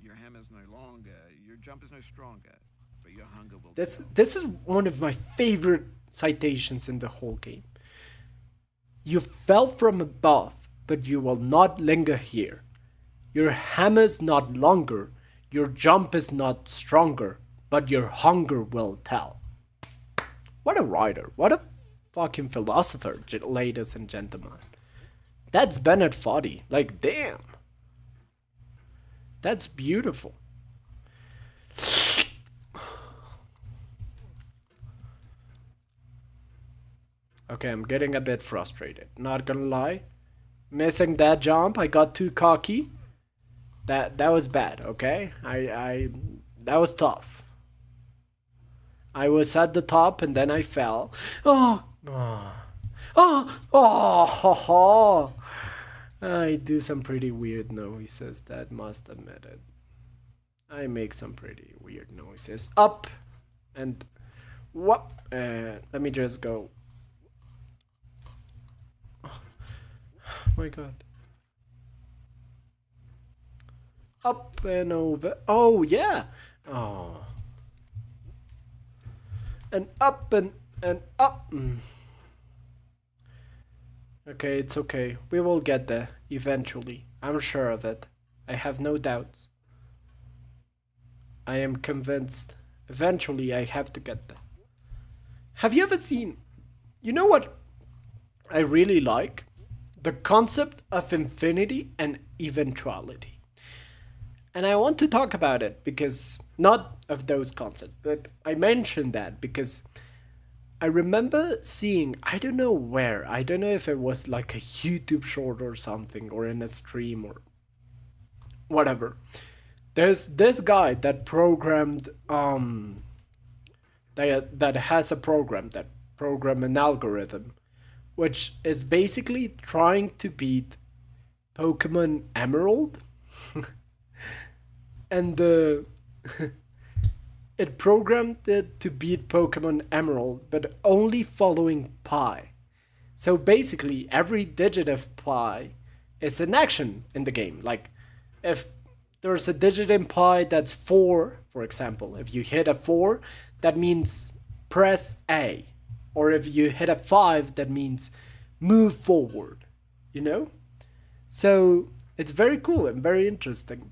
Your hammer's no longer, your jump is no stronger, but your hunger will. This is one of my favorite citations in the whole game. You fell from above, but you will not linger here. Your hammer's not longer, your jump is not stronger, but your hunger will tell. What a writer, what a fucking philosopher, ladies and gentlemen. That's Bennet Foddy, like damn. That's beautiful. Okay, I'm getting a bit frustrated. Not gonna lie. Missing that jump, I got too cocky. That was bad, okay? That was tough. I was at the top and then I fell. Oh, oh. I do some pretty weird noises, that must admit it. I make some pretty weird noises. Up and what? Let me just go. Oh my god. Up and over. Oh yeah. Oh. And up and up. Okay, it's okay. We will get there eventually. I'm sure of it. I have no doubts. I am convinced. Eventually, I have to get there. Have you ever seen? You know what I really like? The concept of infinity and eventuality. And I want to talk about it because, not of those concepts, but I mentioned that because I remember seeing, I don't know where, I don't know if it was like a YouTube short or something, or in a stream or whatever. there's this guy that programmed that has a program that program an algorithm which is basically trying to beat Pokemon Emerald and the it programmed it to beat Pokemon Emerald, but only following pi. So basically, every digit of pi is an action in the game. Like, if there's a digit in pi that's 4, for example, if you hit a 4, that means press A. Or if you hit a 5, that means move forward, you know? So it's very cool and very interesting.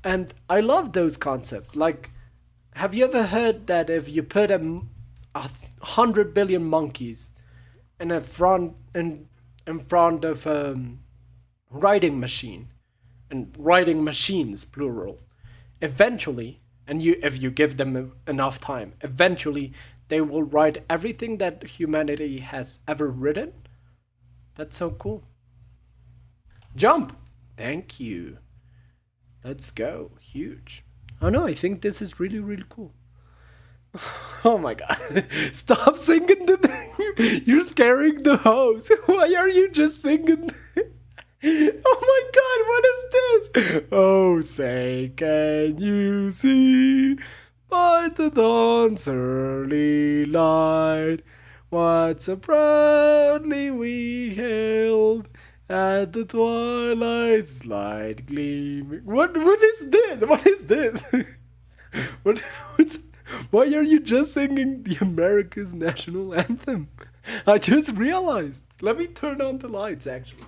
And I love those concepts. Like, have you ever heard that if you put 100 billion monkeys in front of a writing machine, and writing machines plural, eventually, and you if you give them enough time, eventually they will write everything that humanity has ever written? That's so cool. Jump! Thank you. Let's go. Huge. Oh no, I think this is really, really cool. Oh my god. Stop singing the thing. You're scaring the host. Why are you just singing? Oh my god, what is this? Oh, say, can you see by the dawn's early light what so proudly we hailed at the twilight's light gleaming? What is this? What is this? What's, why are you just singing the America's national anthem? I just realized. Let me turn on the lights actually.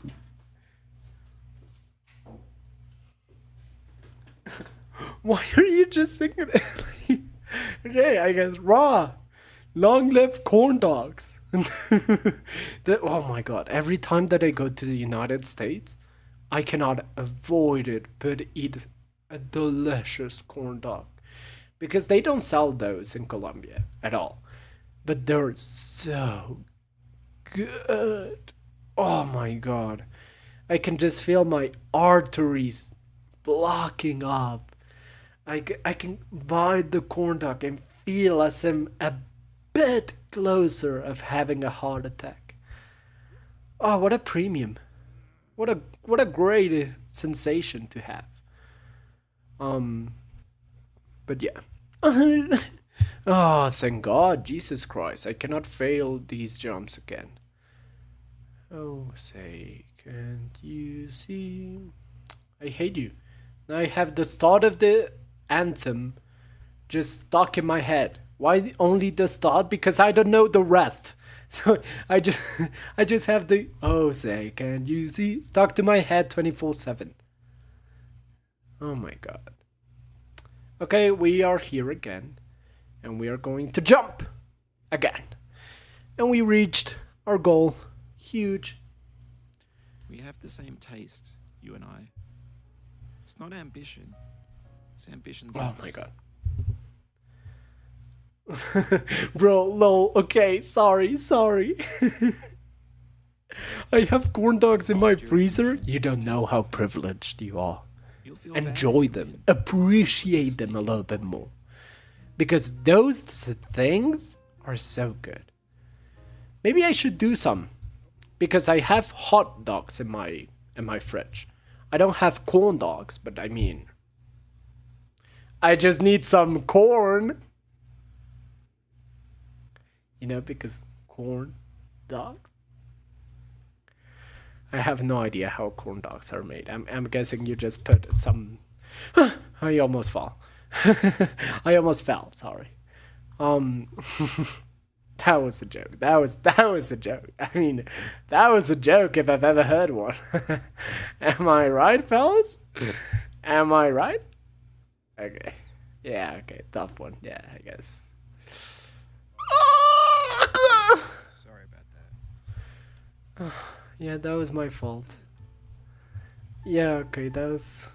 Why are you just singing it? Okay, I guess raw. Long live corn dogs. Oh my god, every time that I go to the United States, I cannot avoid it but eat a delicious corn dog. Because they don't sell those in Colombia at all. But they're so good. Oh my god. I can just feel my arteries blocking up. I can bite the corn dog and feel as I'm a bit closer of having a heart attack. Oh, what a premium. What a great sensation to have. But yeah. Oh, thank God, Jesus Christ, I cannot fail these jumps again. Oh, say, can't you see? I hate you. Now I have the start of the anthem just stuck in my head. Why only the start? Because I don't know the rest. So I just have the oh say can you see stuck to my head 24/7. Oh my god. Okay, we are here again, and we are going to jump again, and we reached our goal. Huge. We have the same taste, you and I. It's not ambition. It's ambition's Oh my opposite. god. Bro, lol, okay, sorry. I have corn dogs in my freezer. You don't know how privileged you are. You'll feel bad Enjoy if you them, win. appreciate them a little bit more. Because those things are so good. Maybe I should do some. Because I have hot dogs in my fridge. I don't have corn dogs, but I mean, I just need some corn. You know, because corn dogs. I have no idea how corn dogs are made. I'm guessing you just put some. I almost fall. I almost fell. Sorry. That was a joke. That was a joke. I mean, that was a joke if I've ever heard one. Am I right, fellas? Am I right? Okay. Yeah. Okay. Tough one. Yeah. I guess. Sorry about that. Yeah, that was my fault. Yeah, okay, that was.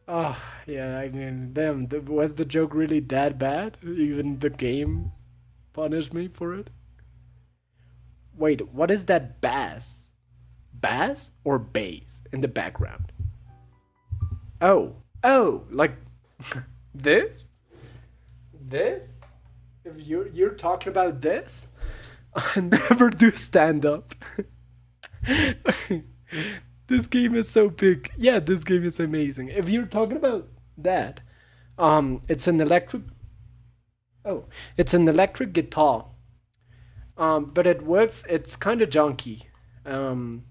Oh, yeah, I mean, damn, was the joke really that bad? Even the game punished me for it? Wait, what is that bass? Bass or bass in the background? Oh, like this? This? If you're talking about this, I never do stand up. This game is so big. Yeah, this game is amazing. If you're talking about that, it's an electric. Oh, it's an electric guitar. But it works. It's kind of junky. Um,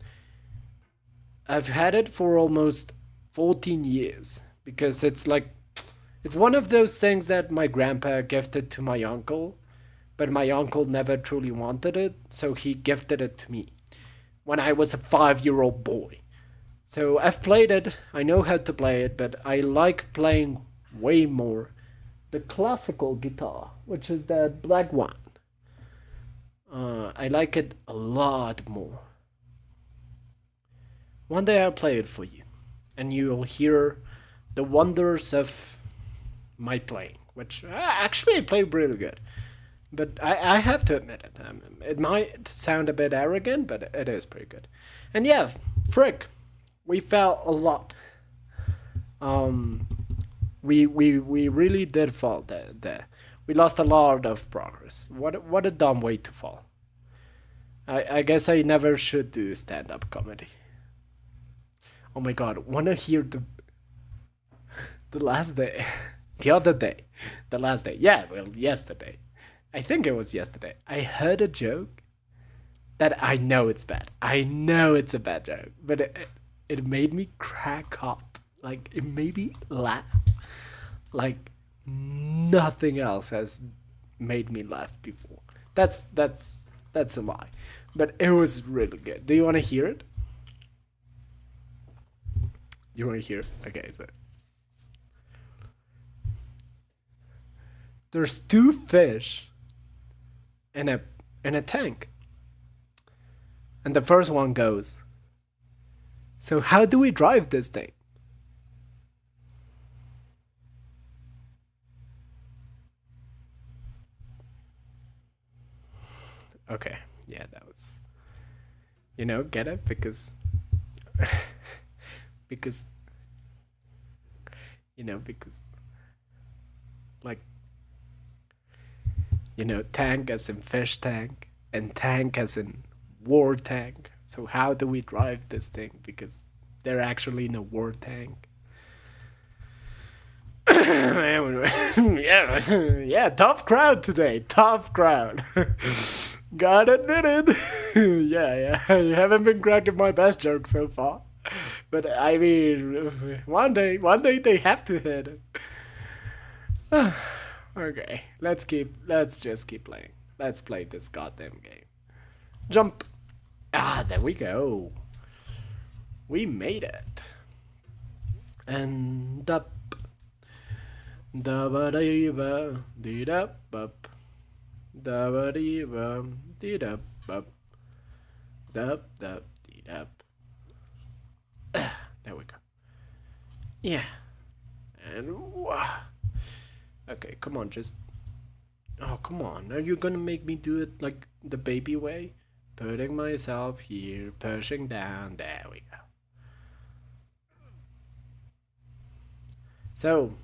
I've had it for almost 14 years because it's one of those things that my grandpa gifted to my uncle, but my uncle never truly wanted it, so he gifted it to me when I was a 5 year old boy. So I've played it, I know how to play it, but I like playing way more the classical guitar, which is the black one. I like it a lot more. One day I'll play it for you, and you'll hear the wonders of my playing, which actually I play really good. But I have to admit it. It might sound a bit arrogant, but it is pretty good. And yeah, frick, we fell a lot. Um, we really did fall there. We lost a lot of progress. What a dumb way to fall. I guess I never should do stand up comedy. Oh my god, wanna hear the last day, the other day, the last day? Yeah, well, yesterday. I think it was yesterday. I heard a joke that I know it's bad. I know it's a bad joke, but it made me crack up. Like it made me laugh. Like nothing else has made me laugh before. That's a lie, but it was really good. Do you want to hear it? Do you want to hear it? Okay, so there's two fish in a tank, and the first one goes. So how do we drive this thing? Okay, yeah, that was get it because because because like tank as in fish tank and tank as in war tank. So how do we drive this thing? Because they're actually in a war tank. Yeah, yeah, tough crowd today. Tough crowd. Gotta admit it. Yeah, yeah. You haven't been cracking my best joke so far. But I mean, one day they have to hit it. Okay, let's just keep playing. Let's play this goddamn game. Jump. Ah, there we go. We made it. And up. Da ba dee ba dee da bup. Da ba dee ba dee da bup. Da da dee da. There we go. Yeah. And okay, come on, just. Oh, come on. Are you gonna make me do it like the baby way? Putting myself here, pushing down. There we go. So.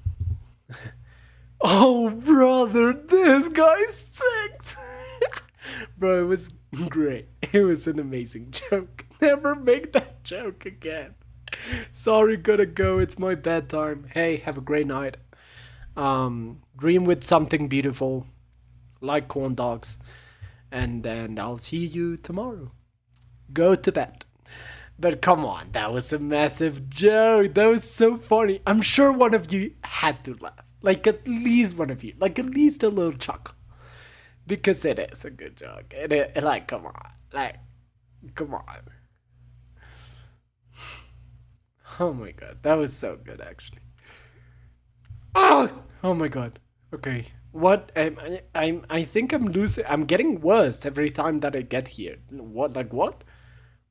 Oh, brother, this guy stinks. Bro, it was great. It was an amazing joke. Never make that joke again. Sorry, gotta go. It's my bedtime. Hey, have a great night. Dream with something beautiful, like corn dogs, and then I'll see you tomorrow. Go to bed. But come on, that was a massive joke. That was so funny. I'm sure one of you had to laugh. Like at least one of you. Like at least a little chuckle. Because it is a good joke. Like, come on. Like, come on. Oh my god, that was so good actually. Oh my god. Okay. What I think I'm losing. I'm getting worse every time that I get here. What, like what?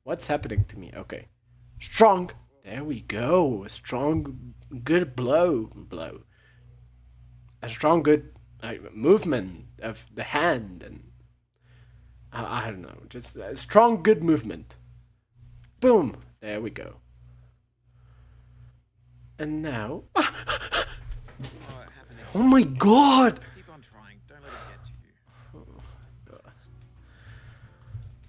What's happening to me? Okay. Strong. There we go. A strong good blow. A strong good movement of the hand, and I don't know, just a strong good movement. Boom. There we go. And now... Oh, it happened Oh again. my god! Keep on trying. Don't let it get to you.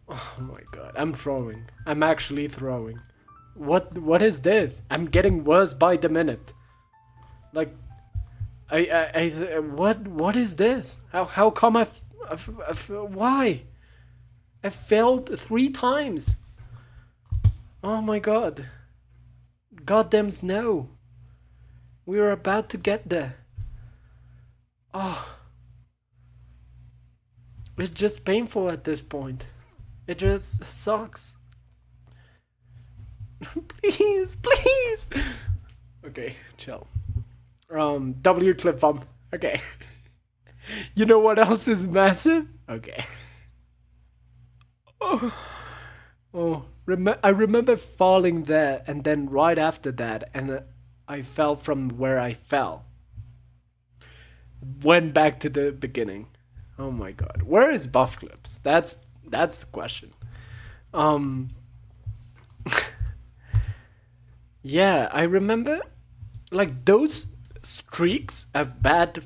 Oh my god, I'm throwing. I'm actually throwing. What is this? I'm getting worse by the minute. Like, what is this? How come why? I failed 3 times. Oh my god. Goddamn snow. We are about to get there. Oh. It's just painful at this point. It just sucks. Please, please. Okay, chill. W clip bump. Okay. You know what else is massive? Okay. Oh, I remember falling there, and then right after that, and I fell from where I fell. Went back to the beginning. Oh my god, where is buff clips? That's the question. Yeah, I remember, like, those streaks of bad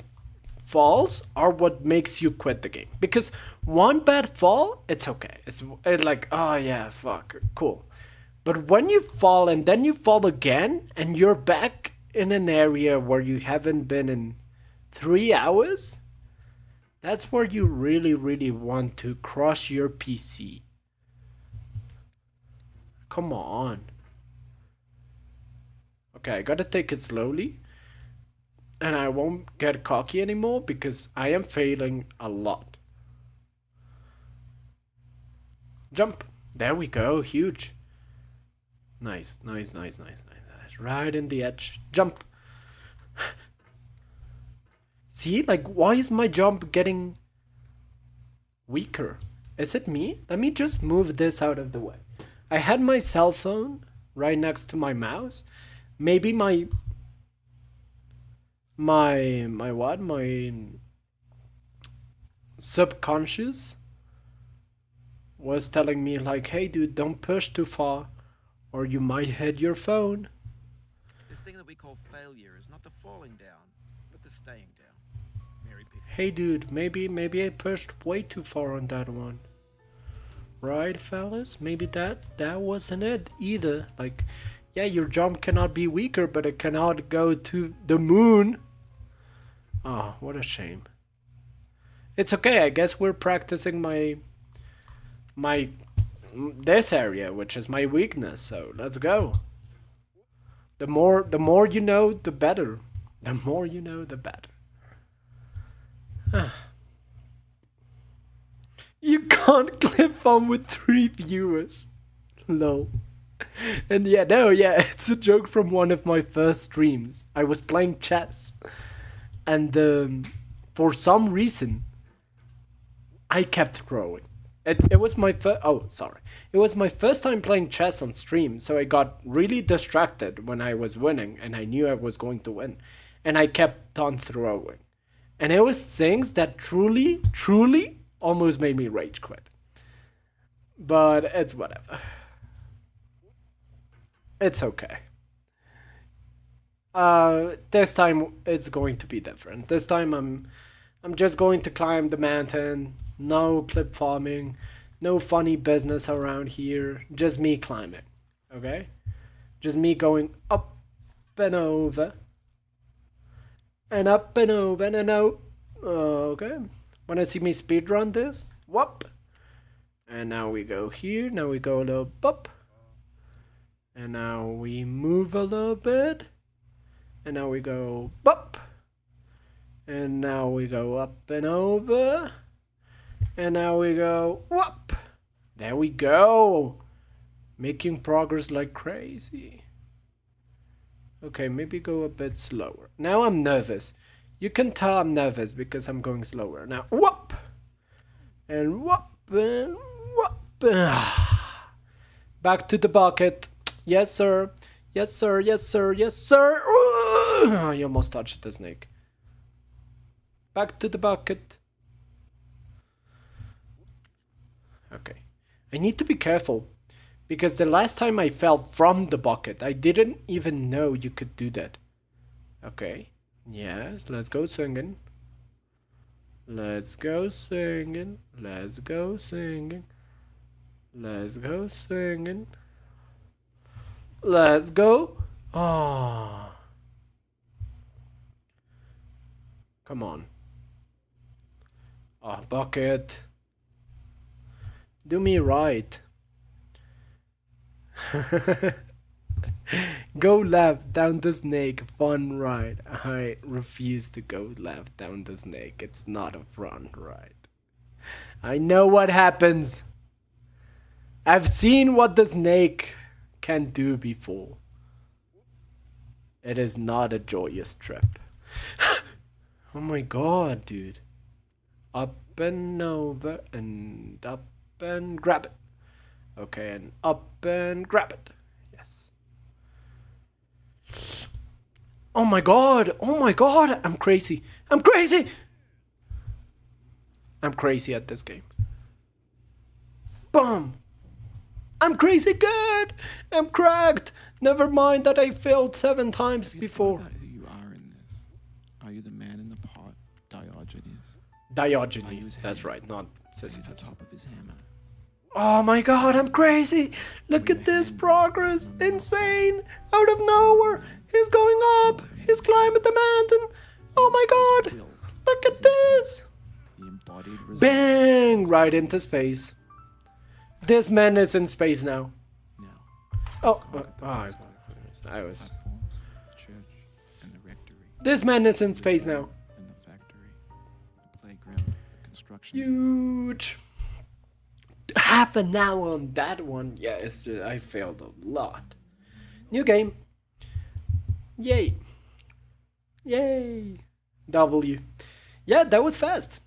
falls are what makes you quit the game. Because one bad fall, it's okay. It's like, oh yeah, fuck, cool. But when you fall and then you fall again and you're back in an area where you haven't been in 3 hours, that's where you really, really want to crush your PC. Come on. Okay, I gotta take it slowly. And I won't get cocky anymore because I am failing a lot. Jump. There we go. Huge. Nice, nice, nice, nice, nice. Right in the edge. Jump. See, like, why is my jump getting weaker? Is it me? Let me just move this out of the way. I had my cell phone right next to my mouse. Maybe my subconscious was telling me, like, hey dude, don't push too far or you might hit your phone. This thing that we call failure is not the falling down, but the staying down. Mary Pickford. Hey dude, maybe I pushed way too far on that one. Right, fellas? Maybe that wasn't it either. Like, yeah, your jump cannot be weaker, but it cannot go to the moon. Oh, what a shame. It's okay, I guess we're practicing this area, which is my weakness, so let's go. The more you know, the better. The more you know, the better. You can't clip on with 3 viewers. Lol. And yeah, it's a joke from one of my first streams. I was playing chess. And for some reason, I kept throwing. It was my It was my first time playing chess on stream, so I got really distracted when I was winning, and I knew I was going to win. And I kept on throwing. And it was things that truly, truly almost made me rage quit. But it's whatever. It's okay. This time it's going to be different. This time I'm just going to climb the mountain. No clip farming, no funny business around here. Just me climbing, okay? Just me going up and over. And up and over and out. Okay. Wanna see me speedrun this? Whoop. And now we go here. Now we go a little up. And now we move a little bit. And now we go up. And now we go up and over. And now we go whoop. There we go. Making progress like crazy. Okay, maybe go a bit slower. Now I'm nervous. You can tell I'm nervous because I'm going slower. Now whoop. And whoop and whoop. Back to the bucket. Yes, sir. Yes, sir. Yes, sir. Yes, sir. You almost touched the snake. Back to the bucket. Okay. I need to be careful Because the last time I fell from the bucket, I didn't even know you could do that. Okay. Yes, let's go singing. Let's go singing. Let's go singing. Let's go singing. Let's go. Oh. Come on. Oh, bucket. Do me right. Go left down the snake, fun ride. I refuse to go left down the snake. It's not a fun ride. I know what happens. I've seen what the snake can do before. It is not a joyous trip. Oh my god, dude. Up and over and up and grab it. Okay, and up and grab it. Yes. Oh my god! Oh my god! I'm crazy! I'm crazy! I'm crazy at this game. Boom! I'm crazy good! I'm cracked! Never mind that I failed 7 times before. About who you are in this. Are you the man in the pot, Diogenes? Diogenes, that's right, not At the Sisyphus. top of his hammer. Oh my god, I'm crazy! Look at this progress! Insane! Out of nowhere! He's going up! He's climbing the mountain! Oh my god! Look at this! The embodied result. Bang! Right into space. This man is in space now. Now, Oh, God at the I bedside. was. Platforms, the church, and the rectory, This man is in space now. and the factory, the playground, the construction site. Huge. Half an hour on that one. Yeah, it's just, I failed a lot. New game. Yay. Yay. W. Yeah, that was fast.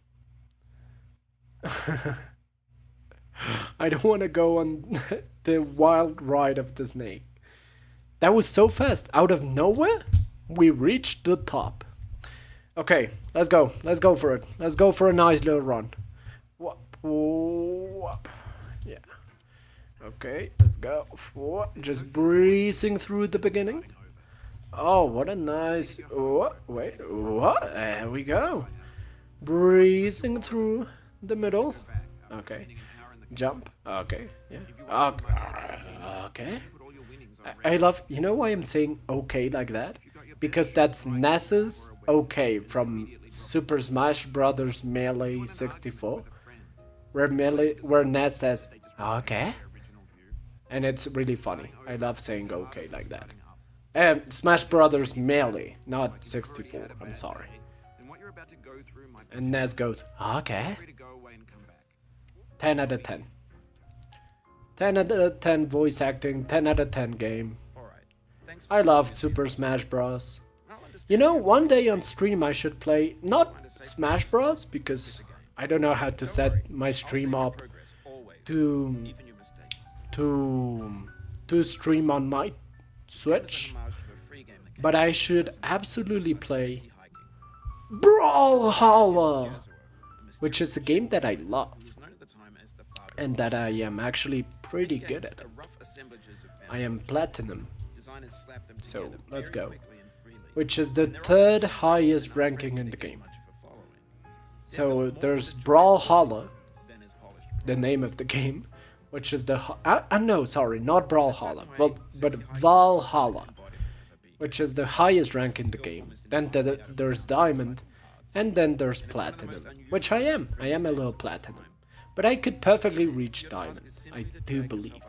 I don't want to go on the wild ride of the snake. That was so fast. Out of nowhere, we reached the top. Okay, let's go. Let's go for it. Let's go for a nice little run. Whoop, whoop. Yeah. Okay, let's go. Whoop. Just breezing through the beginning. Oh, what a nice. Whoop, wait, what? There we go. Breezing through the middle. Okay. Jump. Okay. Yeah. Okay. I love. You know why I'm saying okay like that? Because that's Ness's okay from Super Smash Brothers Melee 64, where Ness says okay, and it's really funny. I love saying okay like that. Smash Brothers Melee, not 64. I'm sorry. And Ness goes okay. 10 out of 10. 10 out of 10 voice acting. 10 out of 10 game. I love Super Smash Bros. You know, one day on stream I should play not Smash Bros because I don't know how to set my stream up to stream on my Switch, but I should absolutely play Brawlhalla, which is a game that I love and that I am actually pretty good at. I am platinum. So let's go. Which is the 3rd highest ranking in the game. So there's Brawlhalla, the name of the game, which is the no, sorry, not Brawlhalla, but Valhalla, which is the highest rank in the game. Then there's Diamond, and then there's Platinum, which I am. I am a little Platinum, but I could perfectly reach Diamond. I do believe.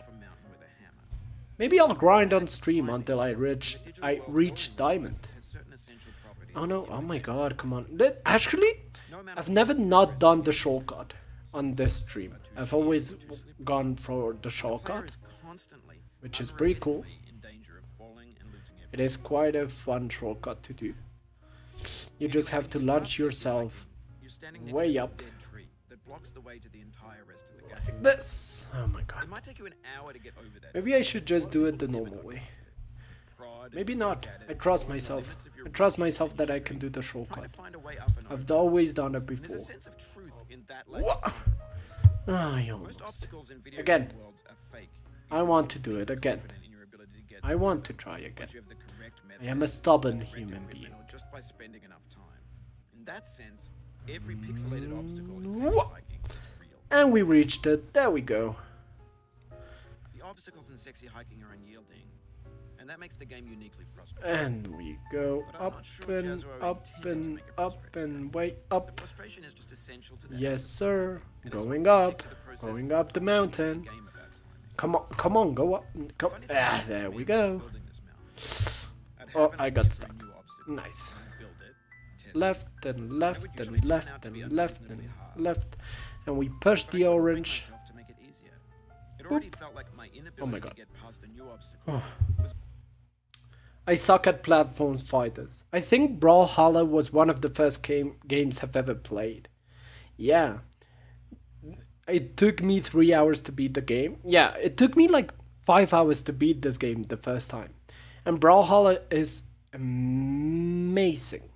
Maybe I'll grind on stream until I reach Diamond. Oh no, oh my god, come on. Actually, I've never not done the shortcut on this stream. I've always gone for the shortcut, which is pretty cool. It is quite a fun shortcut to do. You just have to launch yourself way up. Like this. Oh my god. Maybe I should just do it the normal way. Maybe not. I trust myself. I trust myself that I can do the shortcut. I've always done it before. What? Ah, I almost. Again. I want to do it again. confident in your ability to get I through want it. to try again. Once you have the correct I method, am a stubborn correct human equipment, being. or just by spending enough time. In that sense, every pixelated obstacle in Wha- sexy hiking is real. And we reached it. There we go. The obstacles in sexy hiking are unyielding, and that makes the game uniquely frustrating. And we go But I'm up not sure and Jazzo up intended to and make it up frustrating. and way The up. frustration is just essential to that. Yes, sir. And it's Going not up. to the process Going of up the making a mountain. game about climbing. Come on, go up. Come. Funny thing Ah, happened to there me we as I was go. building this mountain. I'd Oh, have an I idea got for a stuck. new obstacle, Nice. and I'd build it, test it, Left and left usually and turn out left to be and left unreasonably and hard. left. And we push but I the couldn't bring orange. myself to make it easier. It already felt like my inability God. to get past a new obstacle was I suck at platforms fighters. I think Brawlhalla was one of the first games I've ever played. Yeah. It took me 3 hours to beat the game. Yeah, it took me like 5 hours to beat this game the first time. And Brawlhalla is amazing.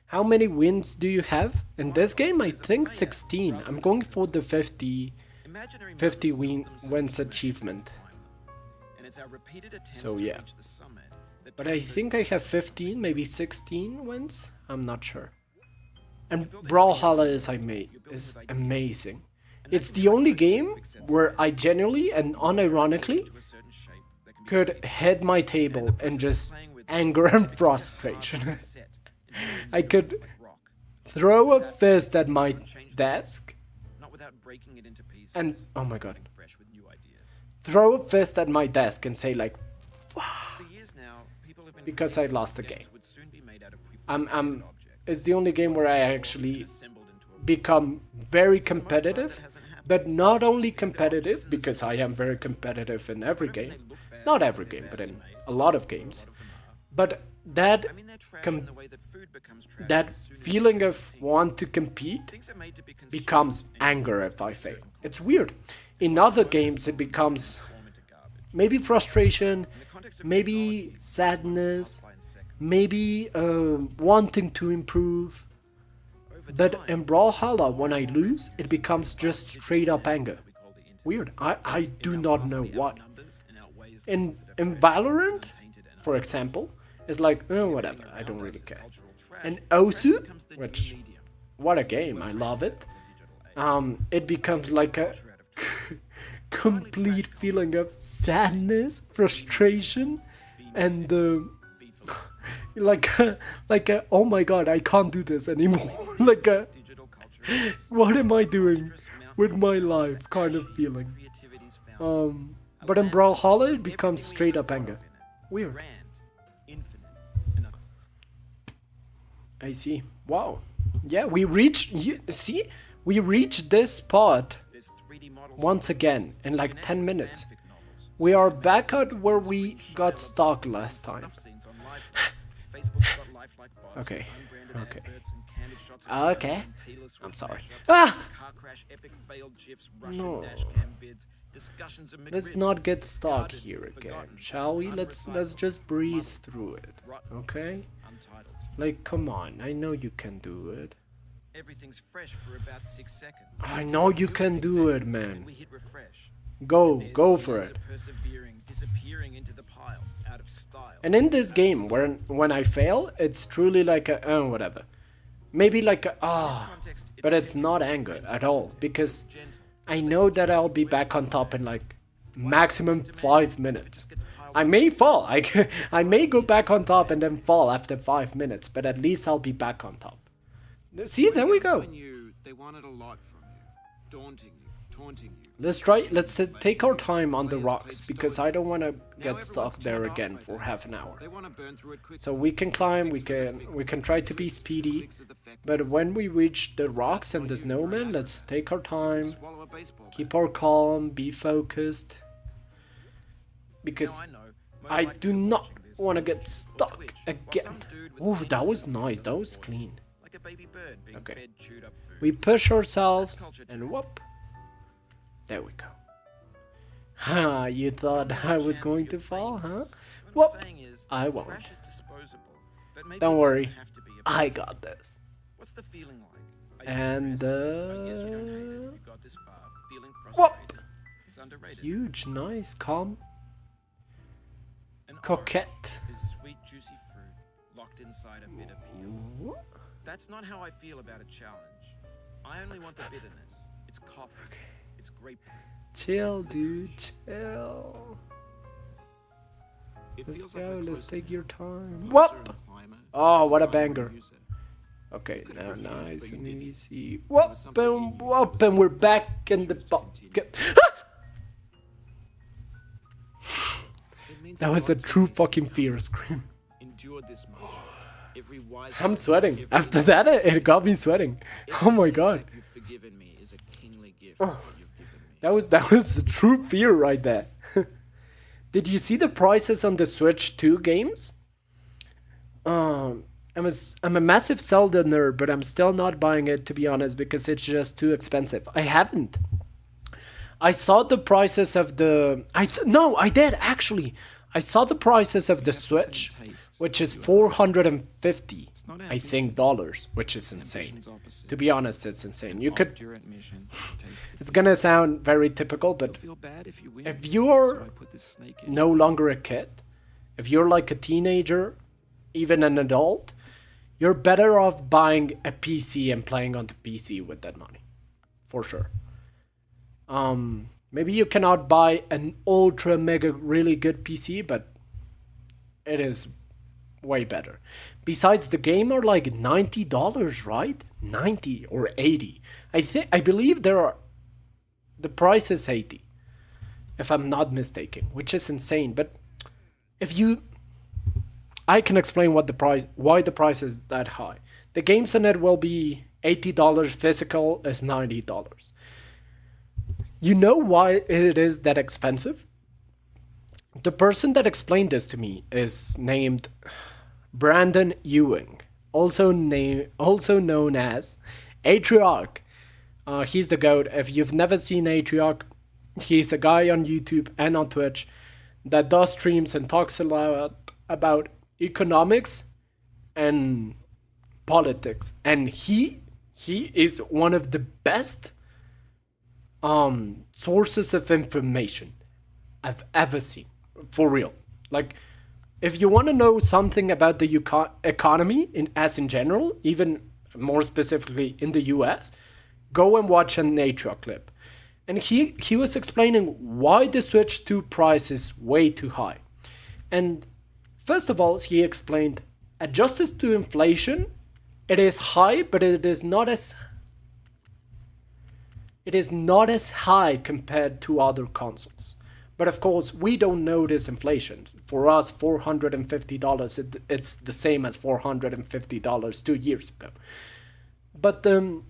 How many wins do you have? In this game, I think 16. I'm going for the 50 imaginary 50 mountains build themselves wins to make us achievement. climb them. And it's our repeated attempts So, to yeah. reach the summit that But I turns think the I have 15, maybe 16 wins. I'm not sure. And Brawlhalla is amazing. It's the only game where I genuinely and unironically to a certain shape that can be could head my table and just anger and frustration. set I could like rock, throw a fist at my desk not without breaking it into pieces. and oh my god, starting fresh with new ideas. throw a fist at my desk and say like, For years now, people have been because I lost the games game. would soon be made out of I'm prefabricated objects, it's the only game where I actually assembled into a become very competitive, but not only competitive because I am very competitive in every game, not every game, but in a lot of games. But that I mean, they're trash com- in the way that food becomes trash that as soon as feeling you of want to compete things are made to be consumed becomes and anger used if I to a fail. certain It's weird. In other games it becomes form into garbage. maybe frustration, In the context of maybe technology, sadness, multiply in seconds. maybe wanting to improve. Over But time, in Brawlhalla, when I lose, it becomes just straight up anger. we call the internet. Weird. I do not know why. Numbers and outweighs the In ones that are in fresh, Valorant, untainted, and for example, it's like whatever. I don't really care. cultural trash. And Trash Osu, becomes the new which medium, what a game, I love it. the digital age. It becomes like a Culture out of trash. complete feeling of sadness, frustration, and Be philosophy. like a oh my god, I can't do this anymore. like a Digital culture is what am I doing monstrous mountain with my of life kind of ashy feeling. creativity's fountain. But in Brawlhalla it becomes Everything we straight ever up thought anger. of in it. Weird. Grand, infinite, and I see. Wow. Yeah, we reached. See, we reached this part there's 3D models once of again in like in 10 essence, minutes. fanfic novels. We are Some back amazing at where sweet we Shia got LaBeouf stuck last time. snuff scenes on Lifeline. Facebook's got lifelike bots, Okay, unbranded okay. adverts and candid shots of Okay. and Taylor Swift I'm sorry. mashups, Ah! car crash, epic failed gifs, Russian No. dashcam vids, discussions of Let's McRibs, not get stuck discarded, here again, forgotten, shall we? Let's unrecycled, just breeze through it. rotten, Okay? untitled. Like come on, I know you can do it. Everything's fresh for about 6 seconds. I Just know a you few can click do it, buttons, man. and we hit refresh. Go There's for years it. of persevering, disappearing into the pile, out of style. And in this game, when I fail, it's truly like a whatever. Maybe like a context, but it's tempting not to anger defend at all because gentle. I know that I'll be back on top in like maximum 5 minutes. I may fall. I may go back on top and then fall after 5 minutes, but at least I'll be back on top. See, there we go. They wanted a lot from you, daunting you, taunting you. Let's try. Let's take our time on the rocks because I don't want to get stuck there again for half an hour. They want to burn through it quickly. So we can climb. We can try to be speedy. But when we reach the rocks and the snowman, let's take our time, Swallow a baseball bat. keep our calm, be focused. Because Now, I know, most I likely do you're not watching this want to on get Twitch or stuck Twitch, while again. some dude with Oh, pink that was hair nice. That was for you, clean. like a baby bird being Okay. fed chewed up food. We push ourselves culture and too. whoop. There we go. Ha, you thought I was going to fall, huh? What Whoop. I'm saying is, I won't. trash is disposable, but maybe Don't it worry. doesn't have to be a I bad got this. What's the feeling like? Are you And stressed? I guess you don't hate it. You got this far, feeling whoop. frustrated. It's underrated. Huge, nice, calm, An coquette. orange is sweet, juicy fruit locked inside a bitter peel. What? That's not how I feel about a challenge. I only want the bitterness. It's coffee. It's grapefruit. Chill, dude, chill. It Let's feels like go, we're let's closer take now. your time. Closer Whoop! and climber, Oh, what a designer and banger. user. Okay, You could now have refused, nice but you and didn't. easy. was Whoop, something in and you. whoop, and we're back in the Choose to bucket. It means That a was a lot to true me. fucking fear scream. Endured this much. Every wise I'm man, sweating. every After that, it got me sweating. every Oh my sin god. that you've forgiven me is a kingly gift Oh. that you've given me. That was a true fear right there. Did you see the prices on the Switch 2 games? I'm a massive Zelda nerd, but I'm still not buying it to be honest because it's just too expensive. I haven't. I saw the prices of the. No, I did actually. I saw the prices of the have the same Switch, taste, which is you and I. 450. not I think dollars, which is insane. Ambition's opposite. To be honest, it's insane. You could. Obdurate mission, taste It's gonna sound very typical, but You'll feel bad if you win. if you're So I put this snake in. no longer a kid, if you're like a teenager, even an adult, you're better off buying a PC and playing on the PC with that money, for sure. Maybe you cannot buy an ultra mega really good PC, but it is way better. Besides, the game are like $90, right? 90 or 80. I believe the price is 80, if I'm not mistaken, which is insane. But if you, I can explain why the price is that high. The games on it will be $80. Physical is $90. You know why it is that expensive? The person that explained this to me is named Brandon Ewing, also known as Atriarch. He's the GOAT. If you've never seen Atriarch, he's a guy on YouTube and on Twitch that does streams and talks a lot about economics and politics. And he is one of the best sources of information I've ever seen. For real. Like, if you want to know something about the economy in general, even more specifically in the US, go and watch an Nature clip. And he was explaining why the Switch 2 price is way too high. And first of all, he explained, adjusted to inflation, it is high, but it is not as high compared to other consoles. But of course, we don't notice inflation. For us, $450, it's the same as $450 2 years ago. But the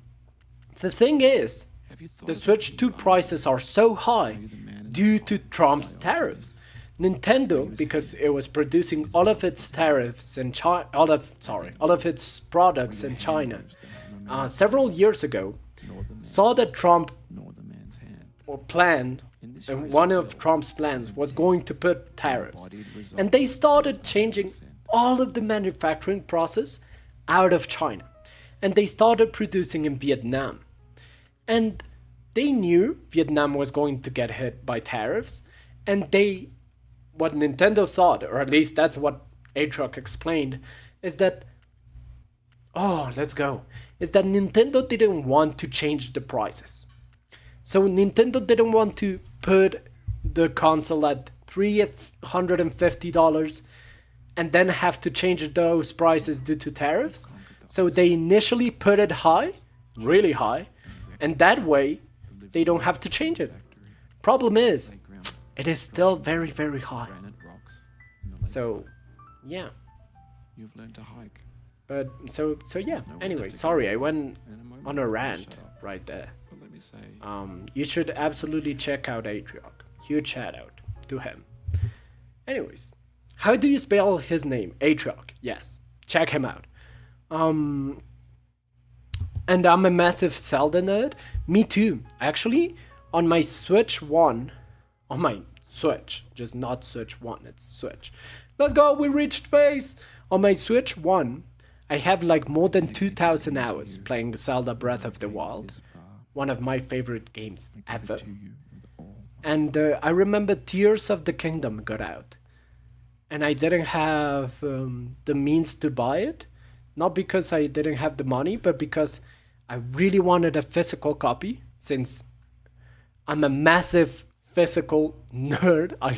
thing is, Have you thought the about Switch who 2 you are? prices are so high Are you the man in due the to hall? Trump's By tariffs. Nintendo, because it was producing all of its tariffs in China, all of its products in China, several years ago, saw that Trump Nor the man's hand. or plan, and one of Trump's plans was going to put tariffs. And they started changing all of the manufacturing process out of China. And they started producing in Vietnam. And they knew Vietnam was going to get hit by tariffs. And what Nintendo thought, or at least that's what Aatrox explained, is that, is that Nintendo didn't want to change the prices. So Nintendo didn't want to put the console at $350 and then have to change those prices due to tariffs. So they initially put it high, really high, and that way they don't have to change it. Problem is, it is still very, very high. Granite rocks in the So, lakeside. yeah. You've learned to hike. But so yeah. no way Anyway, left to sorry, go. I went And in a moment, on a I'll rant shut up. right there. But let me say, You should absolutely check out Atriarch. Huge shout out to him. Anyways, how do you spell his name? Atriarch. Yes, check him out. And I'm a massive Zelda nerd. Me too. Actually, on my Switch 1, on my Switch, just not Switch 1, it's Switch. Let's go, we reached space! On my Switch 1, I have like more than 2,000 hours playing Zelda Breath of the Wild. One of my favorite games ever. to you with all And I remember Tears of the Kingdom got out, and I didn't have the means to buy it. Not because I didn't have the money, but because I really wanted a physical copy, since I'm a massive physical nerd. I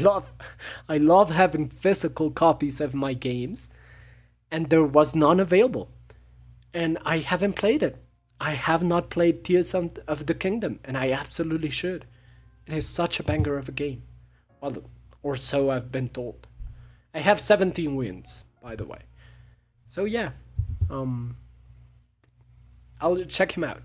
love having physical copies of my games, and there was none available. And I haven't played it. I have not played Tears of the Kingdom, and I absolutely should. It is such a banger of a game. Well, or so I've been told. I have 17 wins, by the way. So yeah, I'll check him out.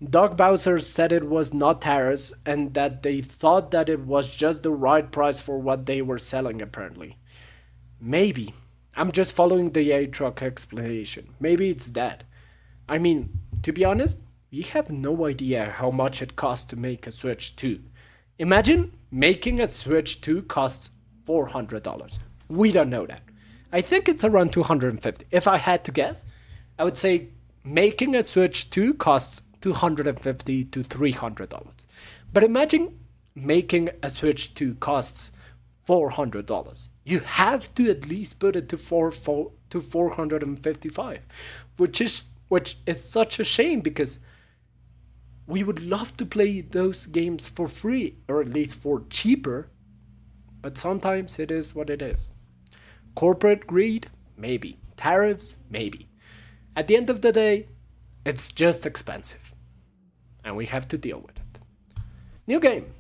Doug Bowser said it was not Tara's and that they thought that it was just the right price for what they were selling, apparently. Maybe. I'm just following the A-Truck explanation. Maybe it's that. I mean, to be honest, we have no idea how much it costs to make a Switch 2. Imagine making a Switch 2 costs $400. We don't know that. I think it's around $250. If I had to guess, I would say making a Switch 2 costs $250 to $300. But imagine making a Switch 2 costs $400. You have to at least put it to 455, which is such a shame, because we would love to play those games for free, or at least for cheaper. But sometimes it is what it is. Corporate greed? Maybe. Tariffs? Maybe. At the end of the day, it's just expensive. And we have to deal with it. New game.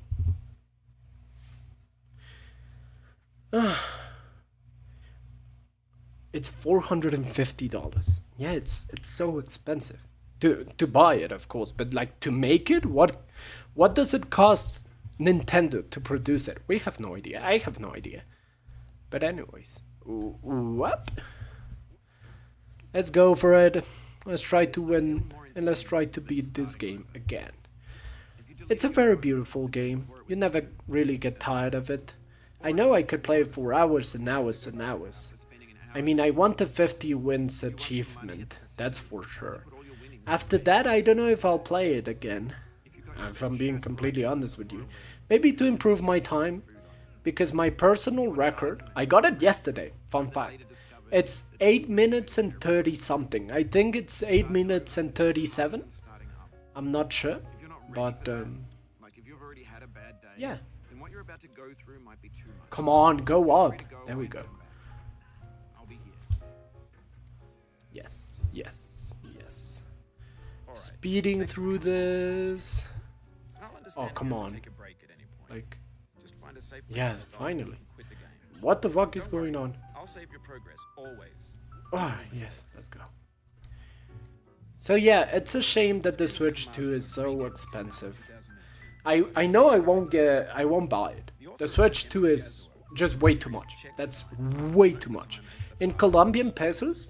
It's $450. Yeah, it's so expensive. To buy it, of course, but like to make it, what does it cost Nintendo to produce it? We have no idea. I have no idea. But anyways, what? Let's go for it. Let's try to win, and let's try to beat this game again. It's a very beautiful game. You never really get tired of it. I know I could play it for hours and hours and hours. I mean, I want the 50 wins achievement, that's for sure. After that, I don't know if I'll play it again, if I'm being completely honest with you. Maybe to improve my time, because my personal record, I got it yesterday, fun fact. It's 8 minutes and 30 something. I think it's 8 minutes and 37. I'm not sure, but yeah. Come on, go up. There we go. Yes, yes, yes. Speeding through this. Oh, come on. Like, yeah, finally. What the fuck is going on? I'll save your progress always. Ah, yes, let's go. So yeah, it's a shame that the Switch 2 is so expensive. I know I won't buy it. The Switch 2 is just way too much. That's way too much. In Colombian pesos,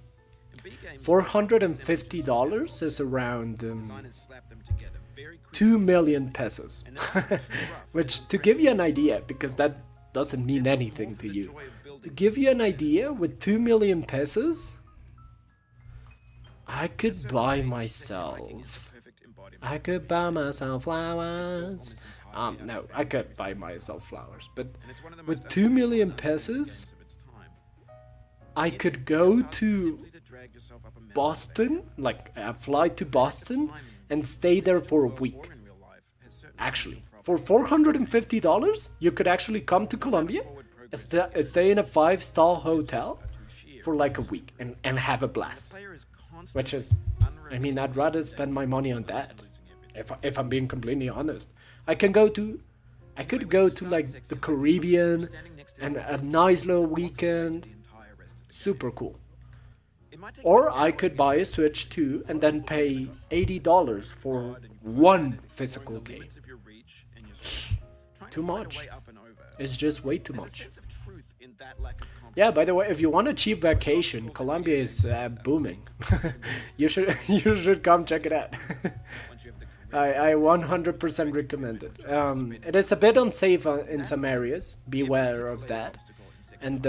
$450 is around 2 million pesos. Which, to give you an idea, because that doesn't mean anything to you, to give you an idea, with 2 million pesos, I could buy myself flowers. No, I could buy myself flowers, but with 2 million pesos, I could go to Boston, like fly to Boston, and stay there for a week. Actually, for $450, you could actually come to Colombia, stay in a 5-star hotel for like a week, and have a blast. Which is, I mean, I'd rather spend my money on that, if I'm being completely honest. I could go to like the Caribbean, and a nice little weekend. Super cool. Or I could buy a Switch 2 and then pay $80 for one physical game. Too much. It's just way too much. Yeah, by the way, if you want a cheap vacation, Colombia is booming. you should come check it out. I 100% recommend it. It is a bit unsafe in some areas. Beware of that. And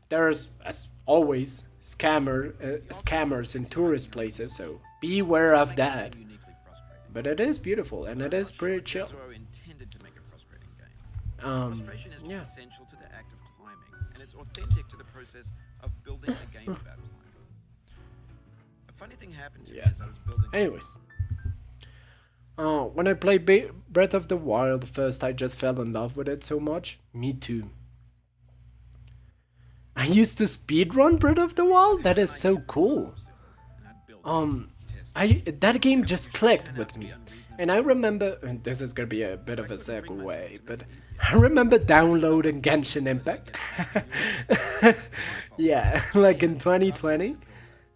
there there's, as always, scammers in tourist places, so beware of that. Uniquely frustrating. But it is beautiful and it is pretty Frustrating chill. games are intended to make a frustrating game. Frustration is just Yeah. essential to the act of climbing, and it's authentic to the process of building a game about climbing. A funny thing happened to me Yeah. as I was building. Anyways, when I played Breath of the Wild first, I just fell in love with it so much. Me too. I used to speedrun Breath of the Wild. That is so cool. That game just clicked with me. And I remember, and this is gonna be a bit of a segue, but I remember downloading Genshin Impact. Yeah, like in 2020,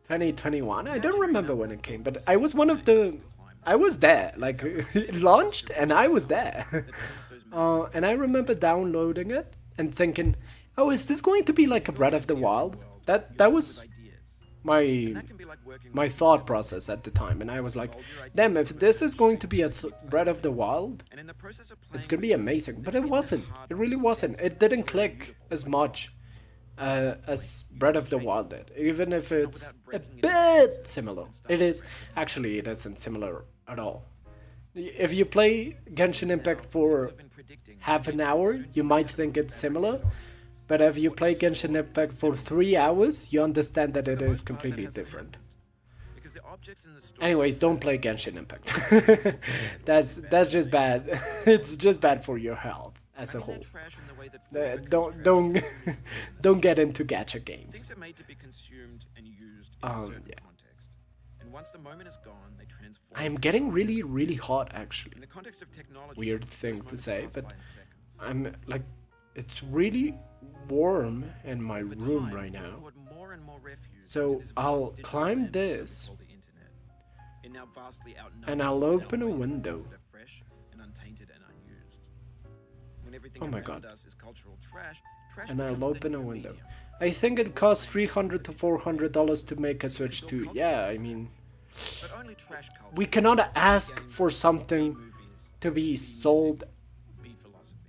2021. I don't remember when it came, but I was one of the. I was there. Like it launched, and I was there. And I remember downloading it and thinking, "Oh, is this going to be like a Breath of the Wild?" That was my thought process at the time, and I was like, damn, if this is going to be a Breath of the Wild, it's gonna be amazing. But it wasn't. It really wasn't. It didn't click as much as Breath of the Wild did, even if it's a bit similar. It is. Actually, it isn't similar at all. If you play Genshin Impact for half an hour, you might think it's similar. But if you play Genshin Impact for 3 hours, you understand that it is completely different. Anyways, don't play Genshin Impact. that's just bad. It's just bad for your health as a whole. Don't don't get into gacha games. Things are made to be consumed and used in a certain Yeah. context. And once the moment is gone, they transform. I am getting really hot actually. In the context of technology, Weird thing those to moments say, pass but by in seconds. I'm like, it's really warm in my Over room time, right we've now. poured more and more refuge So into this I'll vast digital climb landfill we this, call the internet. It now vastly outnumbers and I'll in open a outweighs the window. things that are fresh and untainted and unused. When everything Oh my around God. us is cultural trash And I'll becomes the open a new window. medium. I think it costs $300 to $400 to make a Switch 2. Yeah, I mean, But only trash culture, we cannot ask games, for something movies, to be music, sold be philosophy.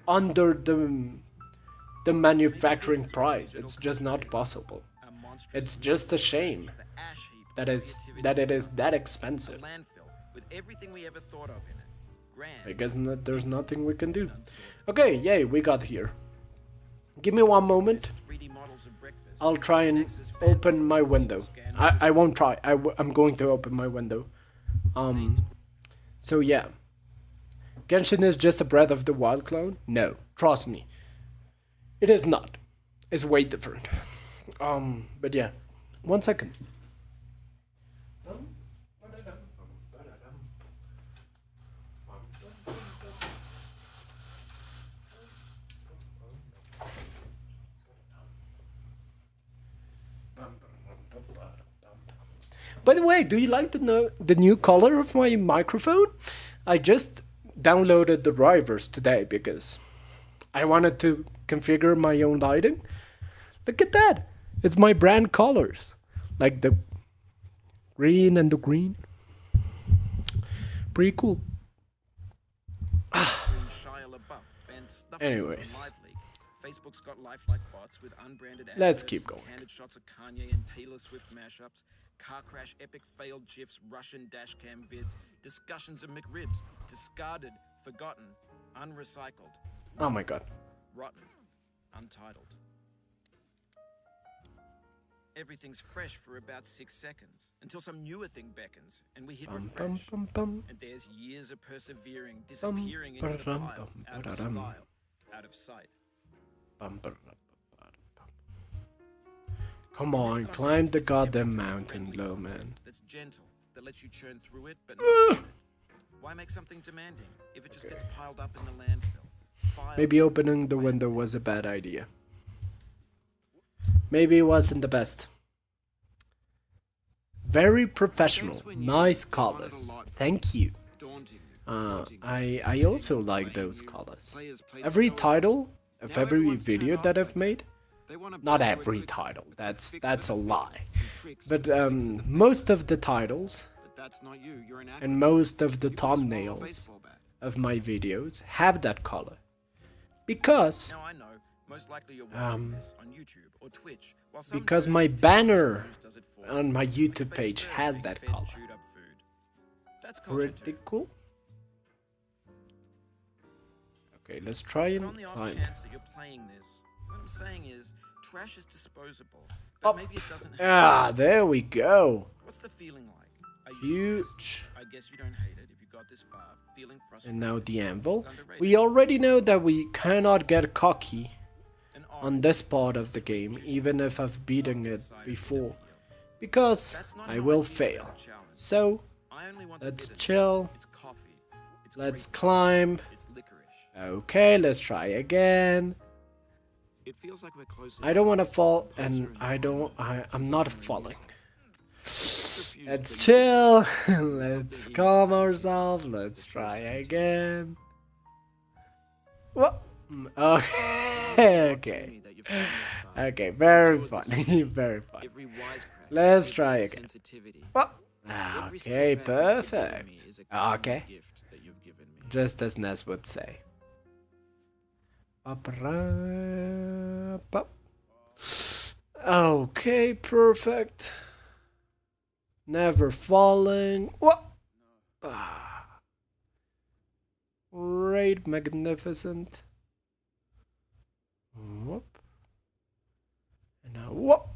under the manufacturing price. It's just not possible. A monstrous It's just a shame the ash heap that of is creativity that it is surrounding that a expensive. landfill with everything we ever thought of in it. Grand, I guess there's nothing we can do. unsorted. Okay, yay, we got here. Give me one moment. 3D models of breakfast. I'll try and open my window. I won't try. I'm going to open my window. So yeah. Genshin is just a Breath of the Wild clone? No, trust me. It is not. It's way different. But yeah. 1 second. By the way, do you like the new color of my microphone? I just downloaded the drivers today because I wanted to configure my own lighting. Look at that. It's my brand colors. Like the green and the green. Pretty cool. Anyways. Facebook's got lifelike bots with unbranded ads. Let's keep going. Candid shots of Kanye and Taylor Swift mashups, car crash epic failed gifs, Russian dashcam vids, discussions of McRibs, discarded, forgotten, unrecycled, Oh my god. rotten, untitled. Everything's fresh for about 6 seconds until some newer thing beckons and we hit Bum, refresh. bum, bum, And there's years of persevering, disappearing into the ba-dum, pile, out of ba-da-dum. style, out of sight. bum, ba-da-dum, ba-da-dum. Come on, climb the goddamn mountain, low man. That's gentle, that lets you churn through it, but not why make something demanding if it just gets piled up in the landfill? Maybe opening the window was a bad idea. Maybe it wasn't the best. Very professional. Nice colors. Thank you. I also like those colors. Every title of every video that I've made, not every title, that's a lie. But most of the titles and most of the thumbnails of my videos have that color. Because Most likely you're watching Um, this on YouTube or Twitch, while some because dirty my TV banner news does it for you. on my But YouTube you page prefer has being that fed color. chewed up food. That's culture Pretty too. cool. Okay, let's try But and on the off climb. chance that you're playing this, what I'm saying is, trash is disposable. Oh. But maybe it doesn't have There we go. What's the feeling like? Are you stressed? Huge. I guess you don't hate it if you got this far, feeling frustrated. And now the anvil. It's underrated. We already know that we cannot get cocky An on orange this part of the sweet game, juice even of if I've beaten it side of before, the because That's not I how will feel fail. about a challenge. So I only want the let's bitterness. chill. It's coffee. It's Let's grapefruit. climb. It's licorice. Okay, let's try again. It feels like we're closer. I don't want to fall, and I'm not falling. Let's chill. Let's calm ourselves. Let's try again. What? Okay, okay. Okay, very funny, very funny. Let's try again. What? Okay, perfect. Okay. Just as Ness would say. Okay, perfect. Never falling. What? Great, magnificent. Whoop. And now whoop.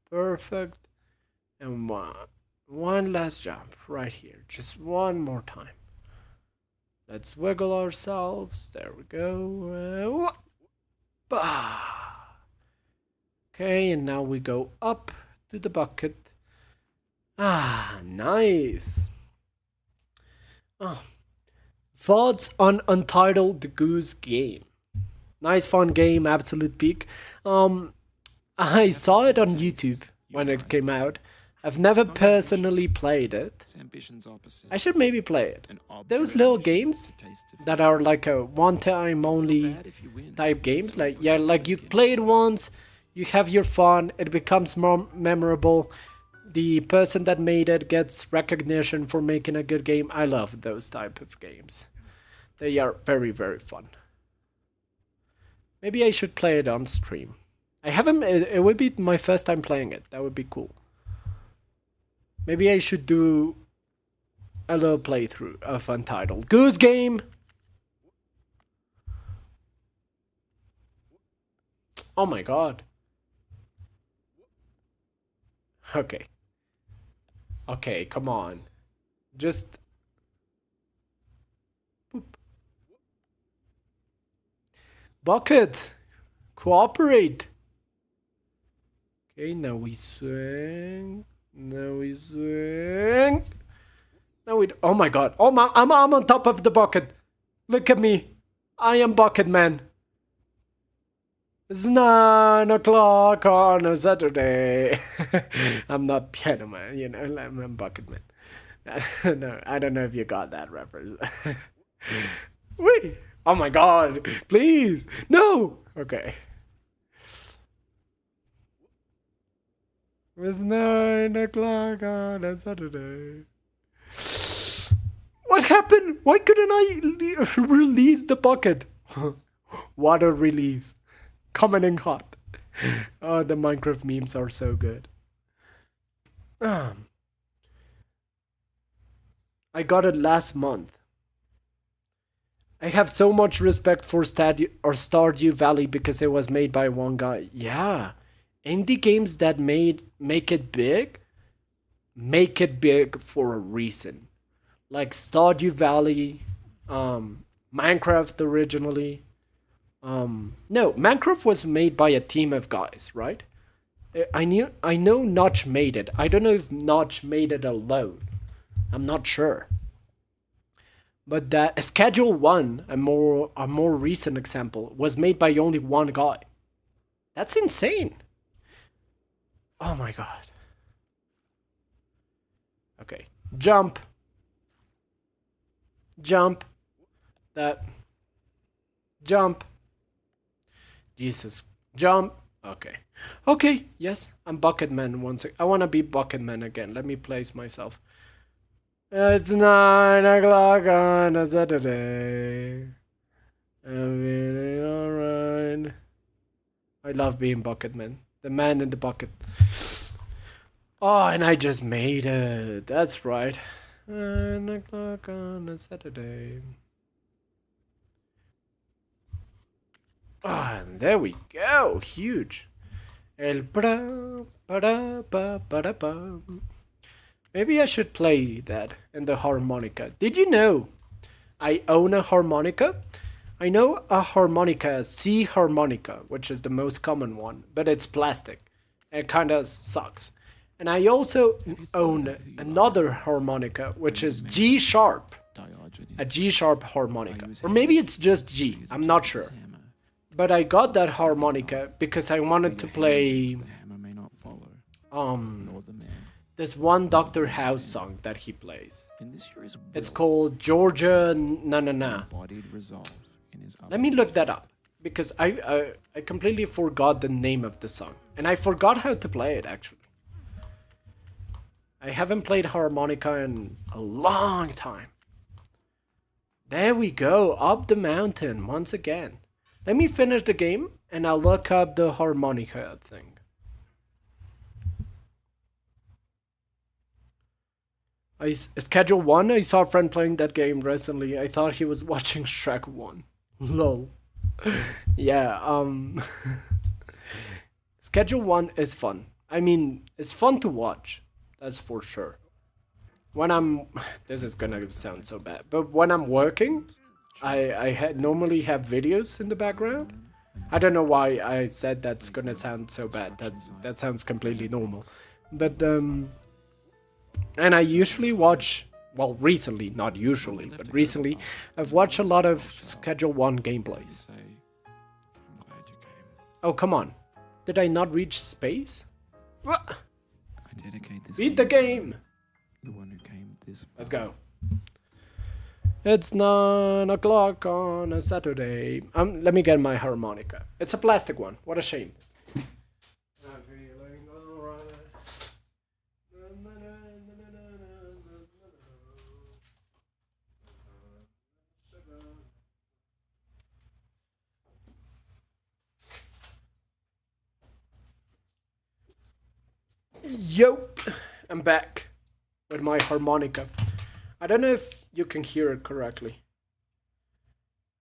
Perfect. And one last jump right here. Just one more time. Let's wiggle ourselves. There we go. Okay, and now we go up to the bucket. Nice. Thoughts on Untitled Goose Game? Nice fun game, absolute peak. I saw it on YouTube when it came out. I've never personally played it. Ambition's opposite. I should maybe play it. An Those little obdurate games taste of that are like a one-time only bad if you win. type games, like like you play it once, you have your fun, it becomes more memorable. The person that made it gets recognition for making a good game. I love those type of games. They are very, very fun. Maybe I should play it on stream. I haven't. It would be my first time playing it. That would be cool. Maybe I should do a little playthrough of Untitled Goose Game. Oh my god. Okay. Okay, come on. Just... Boop. Bucket! Cooperate! Okay, now we swing. Now we swing. Now we... Oh my god. Oh my... I'm on top of the bucket. Look at me. I am Bucket Man. It's 9 o'clock on a Saturday. I'm not Piano Man, you know, I'm Bucket Man. No, I don't know if you got that reference. Wait! Oh my god! Please! No! Okay. It's 9 o'clock on a Saturday. What happened? Why couldn't I release the bucket? Water release. Coming in hot. Oh, the Minecraft memes are so good. I got it last month. I have so much respect for Stardew Valley because it was made by one guy. Yeah. Indie games that make it big for a reason. Like Stardew Valley, Minecraft originally. No, Minecraft was made by a team of guys, right? I know Notch made it. I don't know if Notch made it alone. I'm not sure. But that Schedule 1, a more recent example, was made by only one guy. That's insane. Oh my god. Okay. Jump. Jump. That. Jump. Jesus. Jump. Okay. Okay. Yes, I'm Bucket Man once again. I want to be Bucket Man again. Let me place myself. It's 9 o'clock on a Saturday. I'm feeling alright. I love being Bucketman. The man in the bucket. Oh, and I just made it. That's right. 9 o'clock on a Saturday. Ah, and there we go. Huge. El pra para pa para pa. Maybe I should play that in the harmonica. Did you know I own a harmonica? I know a harmonica, C harmonica, which is the most common one, but it's plastic. It kinda sucks. And I also own another harmonica, which is G sharp. A G sharp harmonica. Or maybe it's just G, I'm not sure. But I got that harmonica because I wanted to play this one Doctor House song that he plays. It's called Georgia Na Na Na. Let me look that up because I completely forgot the name of the song and I forgot how to play it actually. I haven't played harmonica in a long time. There we go, up the mountain once again. Let me finish the game and I'll look up the harmonica thing. Schedule 1, I saw a friend playing that game recently. I thought he was watching Shrek 1. Lol. Yeah, Schedule 1 is fun. I mean, it's fun to watch. That's for sure. When I'm... This is gonna sound so bad. But when I'm working, I normally have videos in the background. I don't know why I said that's gonna sound so bad. That sounds completely normal. But, and I usually watch... Well, recently, not usually, but recently, I've watched a lot of Schedule 1 gameplays. Oh, come on. Did I not reach space? What? Beat the game! Let's go. It's 9 o'clock on a Saturday. Let me get my harmonica. It's a plastic one. What a shame. I'm feeling alright. Yo, I'm back with my harmonica. I don't know if you can hear it correctly.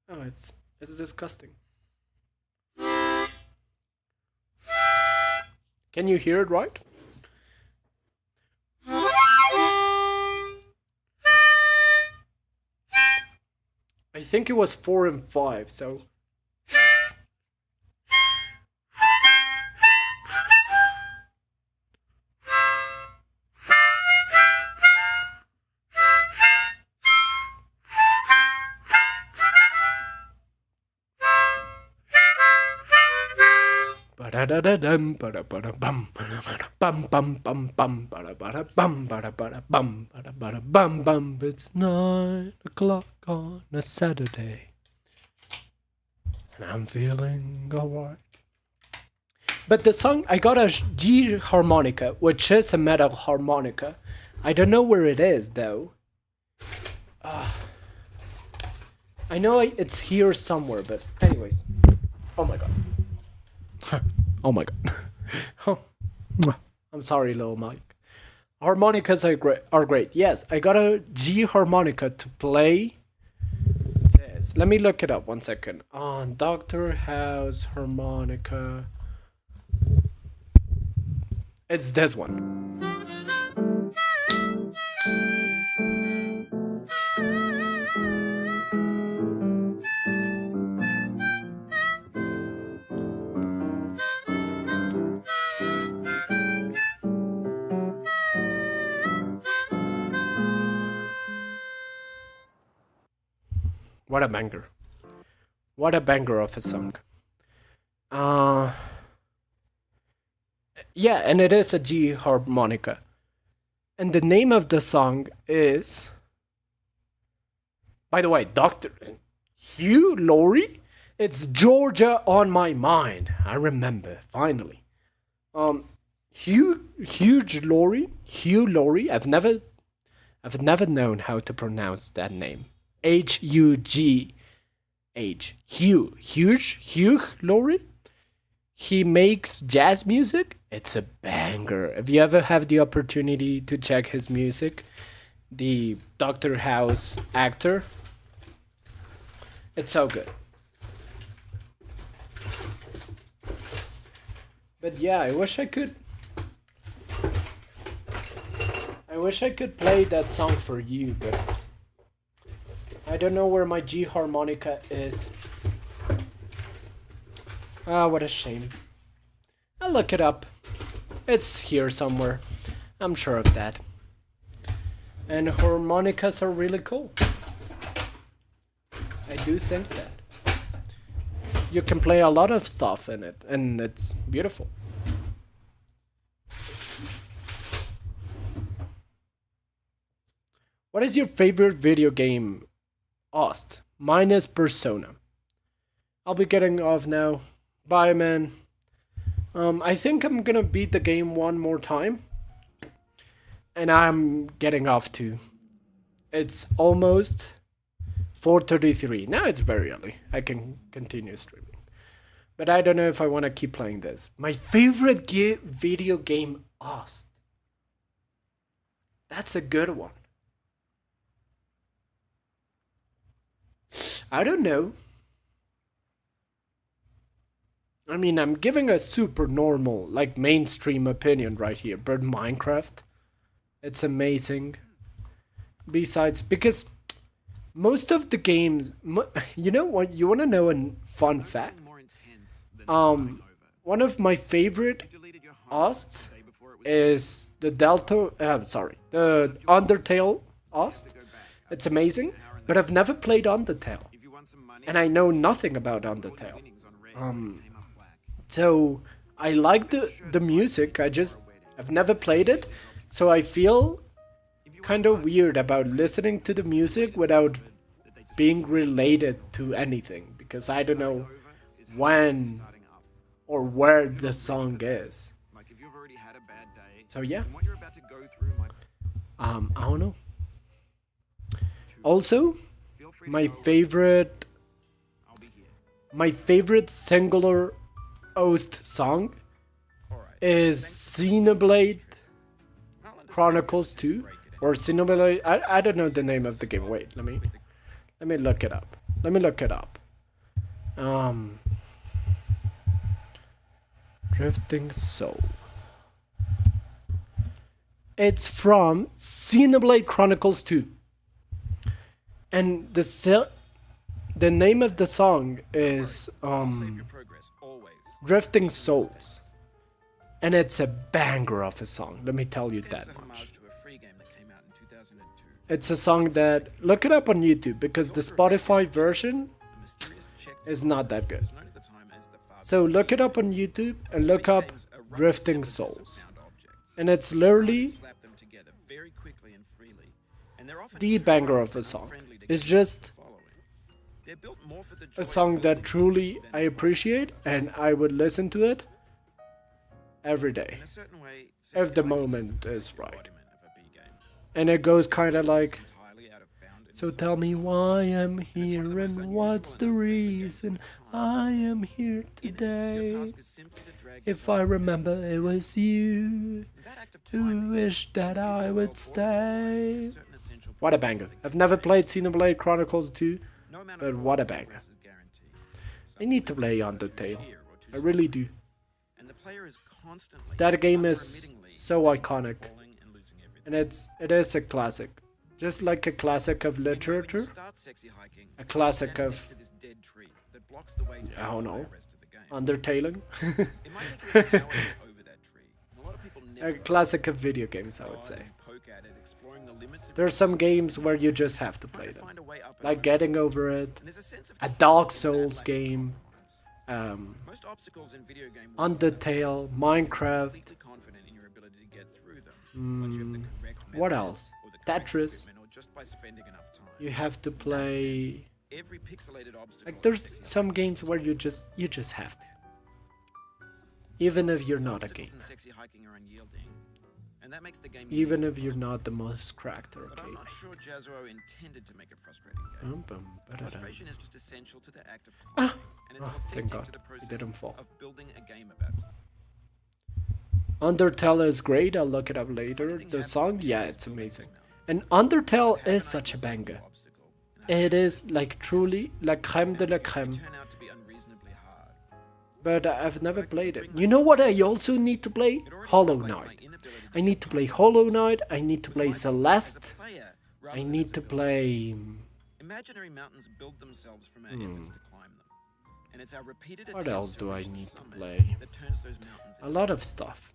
Oh, it's disgusting. Can you hear it right? I think it was 4 and 5, so... It's 9 o'clock on a Saturday, and I'm feeling alright. But the song, I got a G harmonica, which is a metal harmonica. I don't know where it is though. I know it's here somewhere, but anyways. Oh my god. Oh my god. Oh. I'm sorry, little Mike. Harmonicas are great. Yes, I got a G harmonica to play this. Let me look it up 1 second. On Doctor House harmonica. It's this one. What a banger. What a banger of a song. Yeah, and it is a G harmonica. And the name of the song is... By the way, Dr. Hugh Laurie? It's Georgia on my mind. I remember, finally. Hugh Laurie? I've never known how to pronounce that name. Hug age. Hugh Laurie. He makes jazz music. It's a banger. If you ever have the opportunity to check his music, the Doctor House actor, it's so good. But yeah, I wish I could play that song for you, but I don't know where my G harmonica is. Ah, what a shame. I'll look it up. It's here somewhere. I'm sure of that. And harmonicas are really cool. I do think that. You can play a lot of stuff in it, and it's beautiful. What is your favorite video game, Ost? Mine is Persona. I'll be getting off now. Bye, man. I think I'm gonna beat the game one more time. And I'm getting off too. It's almost 4:33. Now it's very early. I can continue streaming. But I don't know if I want to keep playing this. My favorite video game, Ost. That's a good one. I don't know. I mean, I'm giving a super normal, like mainstream opinion right here, but Minecraft, it's amazing. Besides, because most of the games, you know what? You want to know a fun fact? One of my favorite Osts is the the Undertale Ost. It's amazing, but I've never played Undertale, and I know nothing about Undertale. So I like the music. I've never played it, so I feel kind of weird about listening to the music without being related to anything, because I don't know when or where the song is. So yeah. I don't know. Also, my favorite singular Ost song is Xenoblade Chronicles 2 or Xenoblade. I don't know the name of the game. Wait, let me look it up. Drifting Soul. It's from Xenoblade Chronicles 2. And the name of the song is Drifting Souls. And it's a banger of a song, let me tell you that much. It's a song that, look it up on YouTube, because the Spotify version is not that good. So look it up on YouTube and look up Drifting Souls. And it's literally the banger of a song. It's just a song that truly I appreciate, and I would listen to it every day if the moment is right. And it goes kind of like, so tell me why I'm here and what's the reason I am here today. If I remember it was you who wished that I would stay. What a banger. I've never played Xenoblade Chronicles 2, but what a banger. I need to play Undertale. I really do. That game is so iconic. And it is a classic. Just like a classic of literature. A classic of, I don't know, Undertaling. A classic of video games, I would say. There are some games where you just have to play them. Like Getting Over It, a Dark Souls game, Undertale, Minecraft. What else? Tetris. You have to play. Like there's some games where you just have to. Even if you're not a gamer. and that makes the game even unique if you're not the most cracked or But I'm okay. not sure Jazro intended to make a frustrating game. Bum, bum, The ba-da-dum. frustration is just essential to the act of Ah! climbing, and it's Oh, thank authentic God. to the It process didn't fall. of building a game about it. Undertale is great, I'll look it up later. The song, yeah, it's amazing. And Undertale is such a banger. It is like truly la creme de la creme. Turn out to be unreasonably hard. But I've never played it. You know what I also need to play? Hollow Knight. I need to play Hollow Knight, I need to play Celeste, I need to play... Imaginary mountains build themselves from our efforts to climb them. And it's our repeated What attempts else to do I reach the need to summit play? that turns those mountains A into lot of stuff.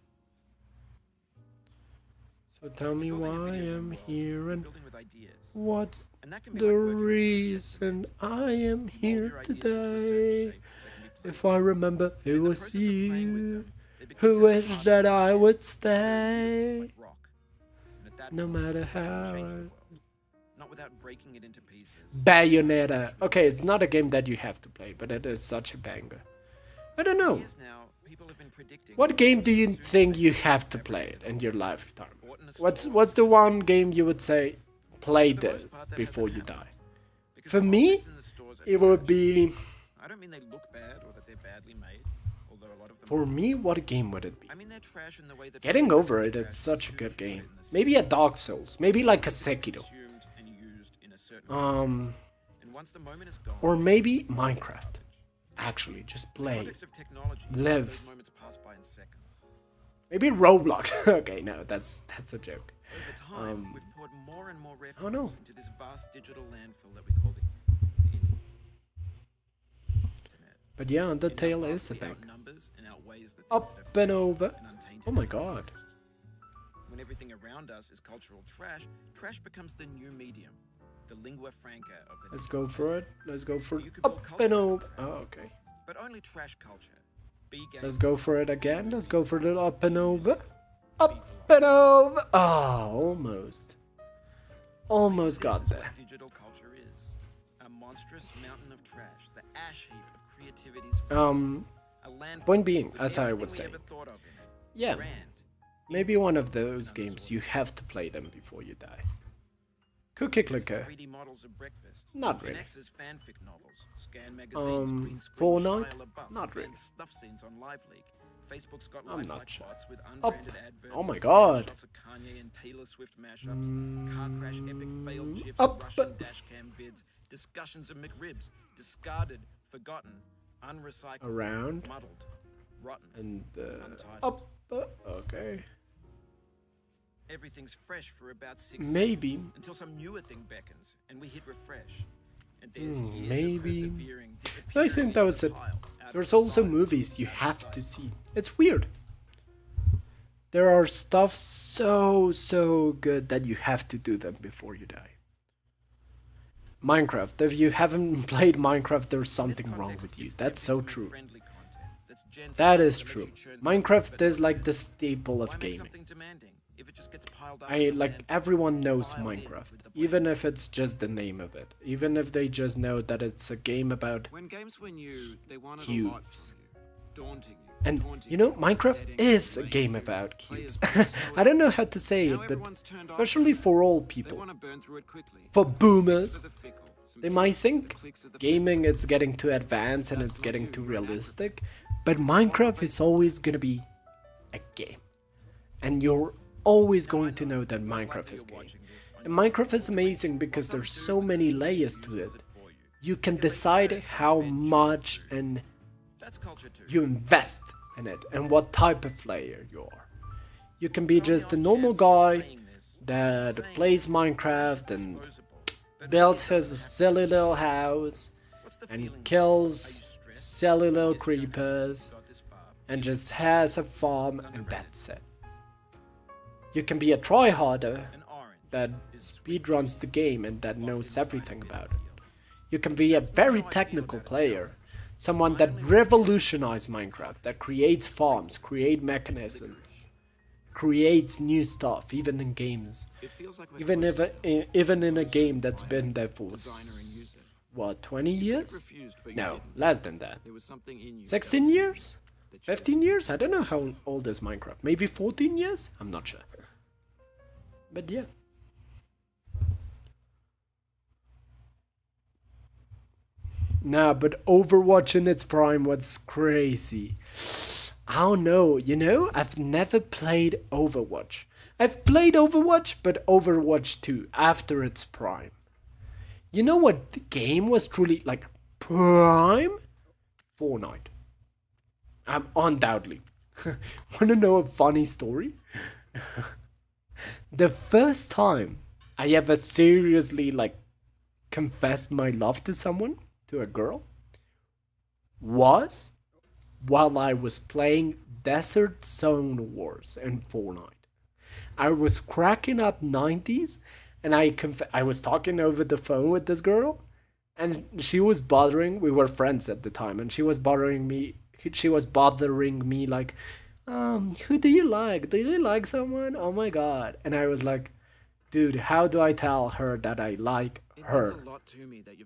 So tell me building a why video game I'm world, here and building with ideas. what's And that can be the like working with a process reason I am mold here your ideas into a certain today. shape that can be played If I remember, it in the was process of playing with you them, they become who just wished part of that the I set, would like stay. rock. And at that No point, matter you can how change the I- world, not without breaking it into pieces. Bayonetta. Okay, it's not a game that you have to play, but it is such a banger. I don't know. Years now, people have been predicting What game do you think you have to play in your lifetime? What's the one game you would say, play this before you die? Because For the me, objects in the stores are it would trash. be... I don't mean they look bad or that they're badly made, although a lot of them For me, what game would it be? I mean they're trash in the way that Getting people over use it, trash it's to such a soothe good you game. in the Maybe a sense Dark Souls. Maybe like a that it's Sekiro. consumed and used in a certain way. And once the moment is gone, Or maybe Minecraft. Actually, just in the play. context of technology, Live. those moments pass by in seconds. Maybe Roblox. Okay, no, that's a joke. Over time, we've poured more and more oh no. refuge into this vast digital landfill that we call the internet. But yeah, And how Undertale is a vastly banger. outnumbers and outweighs the things Up that are and fresh over. and untainted Oh my by god. cultures. When everything around us is cultural trash, trash becomes the new medium, the lingua franca of the Let's go for it. Let's go for You could up build and culture over. out Oh, of okay. but only trash culture. B games, Let's go for it again. Let's go for the up and over. B Up philosophy. and over. Oh, almost. Almost This got is there. what digital culture is. A monstrous mountain of trash, the ash heap of creativity's a landfill Point being, with as I everything was we saying, ever thought of in it. yeah, Grand, maybe one of those games you have to play them before you die. Cookie Clicker. 3D models of breakfast. Not Gen really. X's fanfic novels. Scan magazines. green screen Fortnite? Shia LaBeouf, Not really. and Snuff scenes on Live Leak. Facebook's got I'm lifelike not sure. bots with Up. unbranded adverts. Oh my and god. shots of Kanye and Taylor Swift mashups. Car crash epic failed gifs. Up. Russian dashcam vids. Discussions of McRibs. Discarded. Forgotten. Unrecycled. Around. Muddled. Rotten. And Untitled. up. Okay. Everything's fresh for about 6 Maybe. seconds until some newer thing beckons and we hit refresh. And there's years of maybe. persevering, I disappearing think that into was the it. pile, out of There's the also style, movies you out of have sight. to see. It's weird. There are stuff so good that you have to do them before you die. Minecraft. If you haven't played Minecraft, there's In something this wrong context, with you. it's That's tempting so to make true. friendly content that's gentle, That is that lets true. you churn through Minecraft but is like the staple why of make gaming. something demanding if it just gets piled up I in the like landfill, everyone knows filed in Minecraft, with the even blame? if it's just the name of it. Even if they just know that it's a game about When games were new, they wanted cubes. a lot from you. Daunting you. and taunting you know with Minecraft setting, is a range, game about players cubes. don't know I don't know how to say Now it, but everyone's turned off especially from that. for all They people. want to burn through it quickly. For Clicks boomers, for the fickle, some they might tricks for the think clicks of the gaming is getting too advanced and it's getting too realistic, but Minecraft is always gonna be a game. And you're always going to know that Minecraft is a game. And Minecraft is amazing because there's so many layers to it. You can decide how much and That's culture too. you invest in it and what type of player you are. You can be just a normal guy that plays Minecraft and builds his silly little house and kills silly little creepers and just has a farm and that's it. You can be a tryharder that speedruns the game and that knows everything about it. You can be a very technical player, someone that revolutionized Minecraft, that creates farms, create mechanisms, creates new stuff, even in games. Even in a game that's been there for what, 20 years? No, less than that. 16 years? 15 years? I don't know how old is Minecraft. Maybe 14 years? I'm not sure. But yeah. Nah, but Overwatch in its prime was crazy. I don't know, I've never played Overwatch. I've played Overwatch, but Overwatch 2 after its prime. You know what the game was truly like prime? Fortnite. Undoubtedly. Want to know a funny story? The first time I ever seriously like confessed my love to someone, to a girl, was while I was playing Desert Zone Wars in Fortnite. I was cracking up 90s, and I was talking over the phone with this girl, and she was bothering. We were friends at the time, and she was bothering me. She was bothering me like, who do you like? Do you like someone? Oh my god! And I was like, dude, how do I tell her that I like her?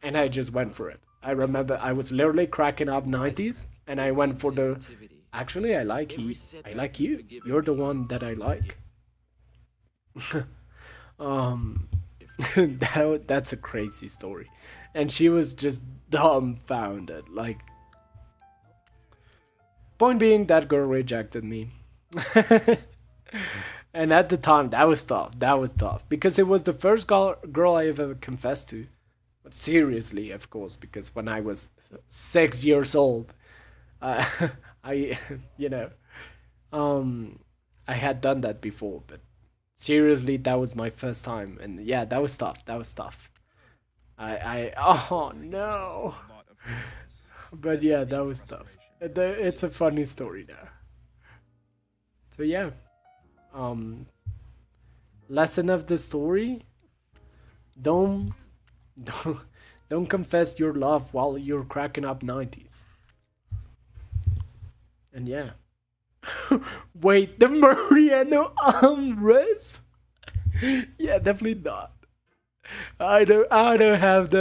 And I just went for it. I remember I was literally cracking up 90s, and I went for the. Actually, I like you. I like you. You're the one that I like. um, that's a crazy story, and she was just dumbfounded. Like, point being, that girl rejected me. And at the time, that was tough. That was tough because it was the first girl I ever confessed to. But seriously, of course, because when I was 6 years old, uh, I, you know, I had done that before. But seriously, that was my first time, and yeah, that was tough. That was tough. Oh no. But yeah, that was tough. It's a funny story now. So yeah. Lesson of the story: don't don't don't confess your love while you're cracking up 90s. And yeah. Wait, the Mariano Alvarez? Yeah, definitely not. I don't have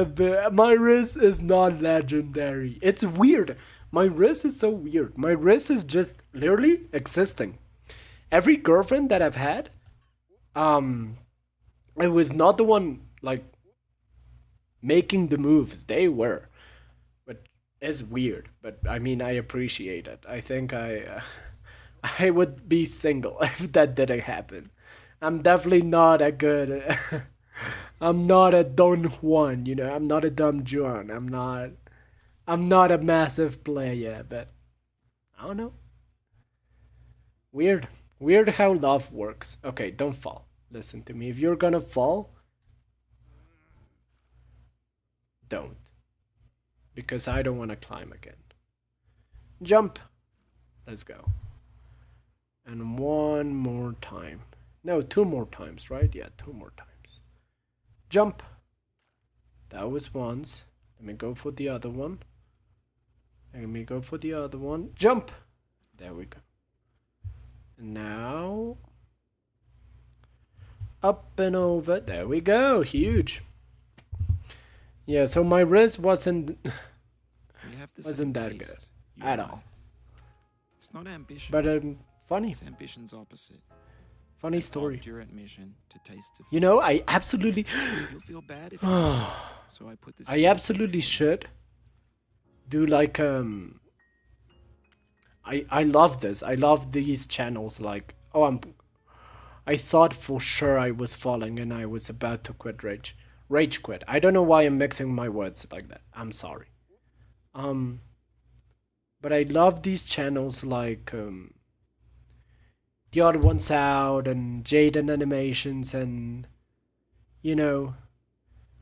my wrist is not legendary. It's weird. My wrist is so weird. My wrist is just literally existing. Every girlfriend that I've had, it was not the one like making the moves. They were, but it's weird. But I mean, I appreciate it. I think I would be single if that didn't happen. I'm definitely not a good. I'm not a Don Juan. I'm not a Dumb Juan. I'm not. I'm not a massive player, but I don't know. Weird. Weird how love works. Okay, don't fall. Listen to me. If you're gonna fall, don't. Because I don't want to climb again. Jump. Let's go. And one more time. No, two more times, right? Yeah, two more times. Jump. That was once. Let me go for the other one. Let me go for the other one. Jump. There we go. And now up and over. There we go. Huge. Yeah, so my wrist wasn't that good at all. It's not ambition. But funny. It's ambition's opposite. Funny story. Your admission to taste defeat. I absolutely. You'll feel bad if you so I put this. I absolutely should do like I love this. I love these channels. Like, I thought for sure I was falling and I was about to quit rage quit. I don't know why I'm mixing my words like that. I'm sorry. But I love these channels like The Odd Ones Out and Jaden Animations and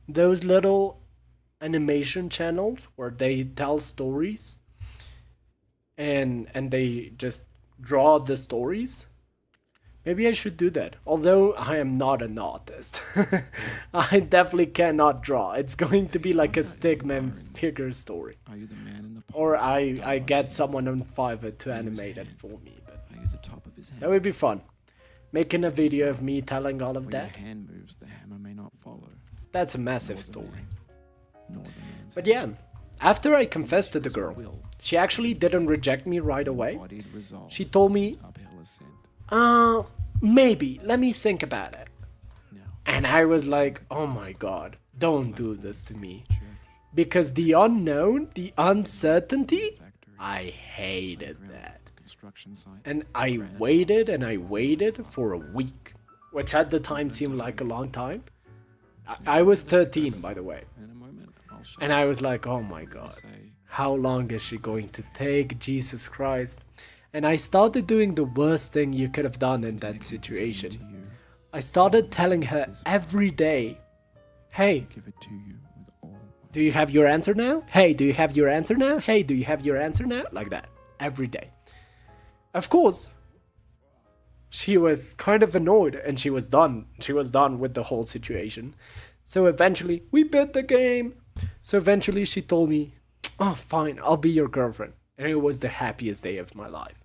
those little animation channels where they tell stories and they just draw the stories. Maybe I should do that. Although I am not an artist. I definitely cannot draw. It's going to be like a stickman figure story. Are you the man in the or I get someone on Fiverr to animate it for me. But Are you the top of his head? that would be fun. Making a video of me telling all of When that. your hand moves, the hammer may not follow. That's a massive Nor the story. man, nor the man's But hand. yeah, after I confessed to the girl, Will she actually didn't reject me right away. embodied resolve She told me, is uphill ascent. maybe, let me think about it. And I was like, oh my god, don't do this to me. Because the unknown, the uncertainty, I hated that. And I waited for a week, which at the time seemed like a long time. I was 13, by the way. And I was like, oh my god, how long is she going to take? Jesus Christ. And I started doing the worst thing you could have done in that situation. I started telling her every day, hey, do you have your answer now? Hey, do you have your answer now? Hey, do you have your answer now? Like that, every day. Of course, she was kind of annoyed and she was done. She was done with the whole situation. So eventually, we beat the game. So eventually she told me, oh, fine, I'll be your girlfriend. And it was the happiest day of my life.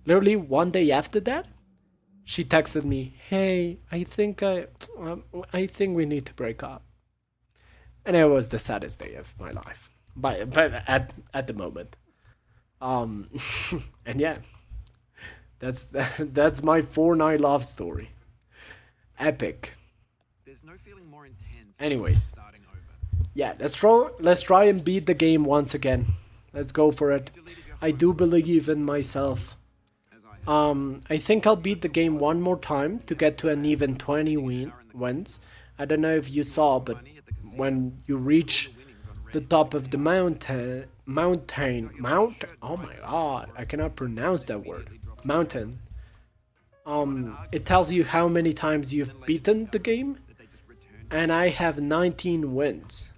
Literally one day after that, she texted me, hey, I think we need to break up. And it was the saddest day of my life. But at the moment. And yeah. That's my Fortnite love story. Epic. There's no feeling more intense Anyways. starting over. Yeah, let's try and beat the game once again. Let's go for it. I do believe in myself. I think I'll beat the game one more time to get to an even 20 wins. I don't know if you saw, but when you reach the top of the mountain, oh my god, I cannot pronounce that word. Mountain. It tells you how many times you've beaten the game, and I have 19 wins.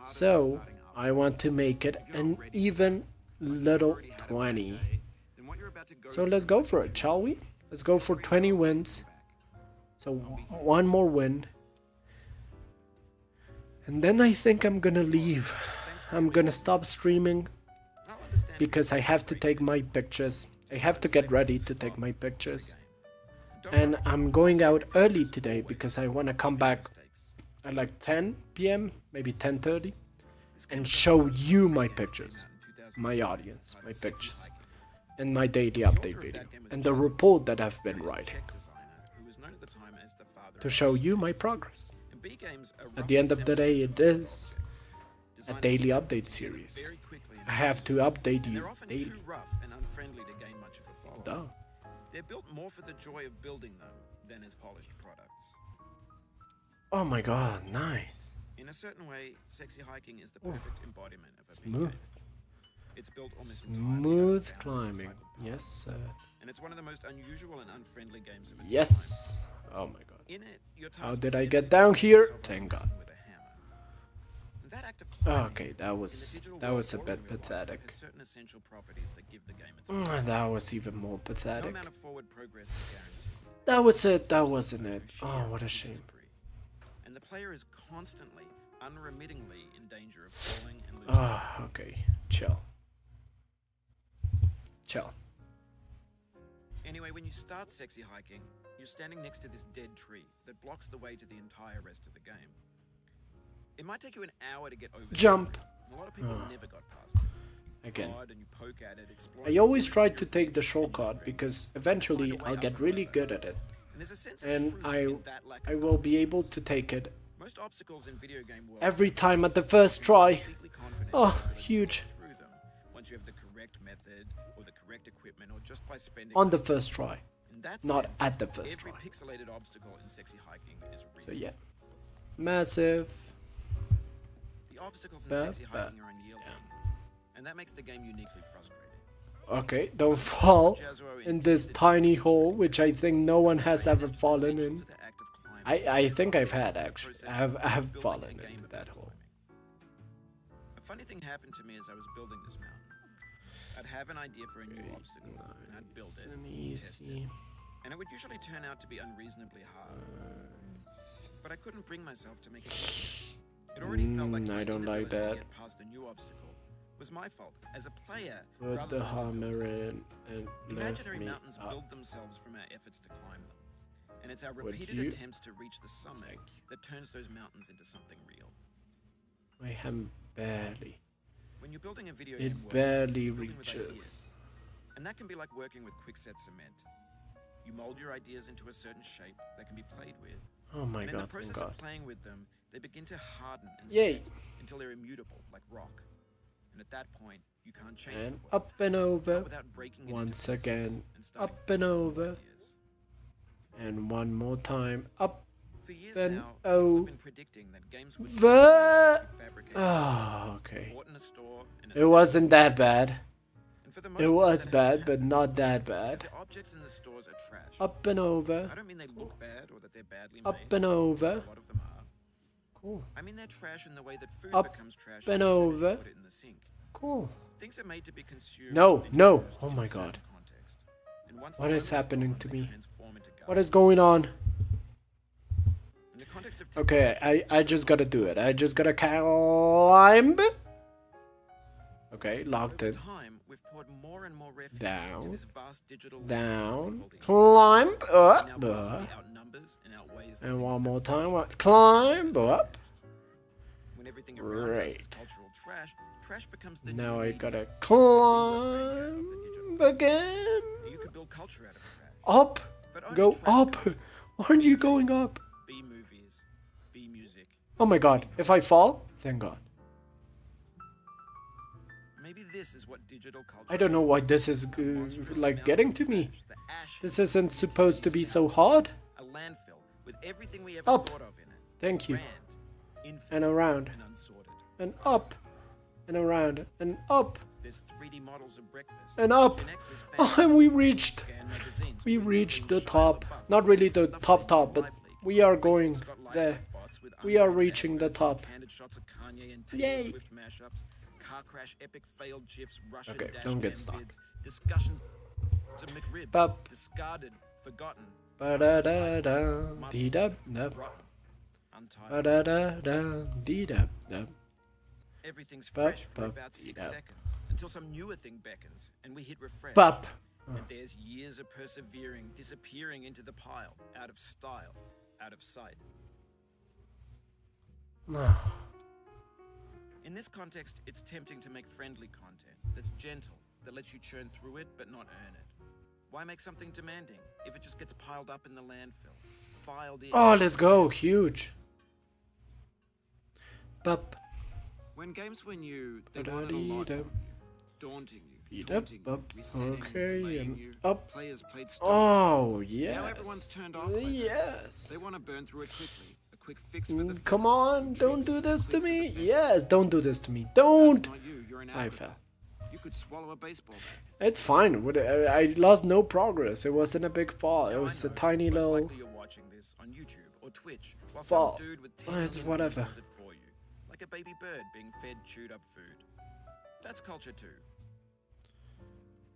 So I want to make it an even little 20. So let's go for it, shall we? Let's go for 20 wins. So one more win. And then I think I'm gonna leave. I'm gonna stop streaming because I have to take my pictures. I have to get ready to take my pictures. And I'm going out early today because I want to come back at like 10 p.m., maybe 10:30, and show you my pictures, my audience, my pictures, and my daily update video, and the report that I've been writing, to show you my progress. At the end of the day, it is a daily update series. I have to update you daily. Duh. They're built more for the joy of building them than as polished products. Oh my god, nice. In a certain way, sexy hiking is the perfect embodiment of a Smooth. It's built almost Smooth entirely climbing. around recycled Yes, sir. and it's one of the most unusual and unfriendly games of its Yes. Oh my god. time. In it, you're How tasked did I simply get with down hitting here? yourself Thank on the god. head with a hammer. That act of climbing Okay, that in the was digital a world bit or in real life pathetic. has certain essential properties that give the game its That was even more no pathetic. amount of forward progress is guaranteed. That was it. That wasn't it. Sheer Oh, what a shame. slippery. And the player is constantly, unremittingly in danger of falling and losing. Oh, okay. Chill. Chill. Anyway, when you start sexy hiking, you're standing next to this dead tree that blocks the way to the entire rest of the game. It might take you an hour to get over this Jump. tree, and a lot of people never got past it. You Again. prod and you poke at it, explore I the always woods, try you're to take the rich and shortcut straight. because eventually I'll get really good at it. And there's a sense of And truth I in that lack of will be able confidence. to take it Most obstacles in video game world every time at the first try. completely confident Oh, in your ability to huge. get through them once you have the correct method or the correct equipment or just by spending On the enough first try. In that Not sense, at the first every try. pixelated obstacle in sexy hiking is real. So yeah. Massive. The obstacles in Ba- sexy ba- hiking are unyielding, and that makes the game uniquely frustrating. Okay, don't fall Jazzuo in this intended tiny to hole, illustrate which I think no one has frustration ever is just fallen essential in. to the act of climbing. I think I've It's had the actually. process I of have building fallen a game into about that hole. climbing. A funny thing happened to me as I was building this mountain. I'd have an idea for a new obstacle, and I'd build it, test it, Easy. and it would usually turn out to be unreasonably hard. But I couldn't bring myself to make it easier. It already felt like my I don't like inability to that. get past the new obstacle was my fault as a player. Put rather the than as a builder. hammer in and lift Imaginary me mountains up. build themselves from our efforts to climb them. And it's our Would repeated you- attempts to reach the summit Thank you. that turns those mountains into something real. My hand barely. When you're building a video game It world, barely you're building with reaches. ideas. And that can be like working with quickset cement. You mold your ideas into a certain shape that can be played with. Oh my And in the god, thank process god. of playing with them, they begin to harden and Yay. set until they're immutable, like rock. And at that point, you can't change And the world. up and over. Not without breaking it into Once pieces again. and starting Up fresh and with new over. ideas. And one more time. Up. For years Then, now, oh. people have been predicting that games would The... be fabricated Oh, okay. bought in a store and It wasn't that bad. and for the most It part, was that bad, hasn't but happened, not that because bad. the objects in the stores are trash. Up and over. I don't mean they look bad or that they're badly Up made. and over. A lot of them are. Cool. I mean they're trash in the way that food Up becomes trash and as soon as you over. put it in the sink. Cool. Things are made to be consumed. No, and no. used Oh in my a certain god. context. And once What the is moment happening gone, to they me? transform into What garbage. is going on? In the context of Okay, technology, I just gotta do it. I just gotta climb. Okay, locked over in. time, we've poured more and more refuge Down. into this vast digital Down. landfill called the Climb internet. up. It now vastly outnumbers and outweighs the And things one that more are fresh time. and Climb up. when everything around us Great. is cultural trash, trash becomes the Now new I medium. gotta When climb we're afraid of the digital again. You could build culture out of trash. Up. But only Go trash up. culture. Why aren't you going up? Be movies, be music. Oh my god. If I fall, thank god. Maybe this is what digital culture I don't know why this is A monstrous like mountain getting of to me. trash, the ash This heap isn't of supposed to be utilities so out hard. there. A landfill with everything we ever Up. thought of in it. Thank you. Grand, infinite, And around. and unsorted. And up. And around. And up. There's 3D models of breakfast. And up. Gen X's Oh, fan and we reached. scan magazines We with reached the Shia top. LaBeouf, Not really the Snuff top Singing top, but Live League. we are Facebook's going got life there. bots with We are unrated reaching the adverts, top. Candid shots of Kanye and Taylor Yay. Swift mashups, car crash epic failed gifs, Russian Okay, dash don't get cam stuck. vids, discussions of McRibs, Bop. discarded, forgotten, Ba-da-da-da. Dee-da-da. rotten, untitled. Ba-da-da-da. Dee-da-da. Everything's Bop, fresh for bop, about 6 dee-da. seconds until some newer thing beckons and we hit refresh. Bop. And there's years of persevering, disappearing into the pile, out of style, out of sight. In this context, it's tempting to make friendly content that's gentle, that lets you churn through it but not earn it. Why make something demanding if it just gets piled up in the landfill, filed in? Oh, let's go. Huge. Bop. When games were new, they wanted a lot from you. Daunting you, Beat up, taunting you, up. resetting, Okay, delaying and you. up. Players played style. Oh, yes. Now everyone's turned off by that. Yes. They want to burn through it quickly. A quick fix for the Come film, on, some don't tricks, do this to clicks of me. effect. Yes, don't do this to me. That's Don't. not you. You're an I acrobat. fell. You could swallow a baseball bat. It's fine. I lost no progress. It wasn't a big fall. It Now I was a know, tiny most little likely you're watching this on YouTube or Twitch while fall. some dude with Oh, 10 it's million whatever. does it for you, like a baby bird being fed chewed up food. That's culture too.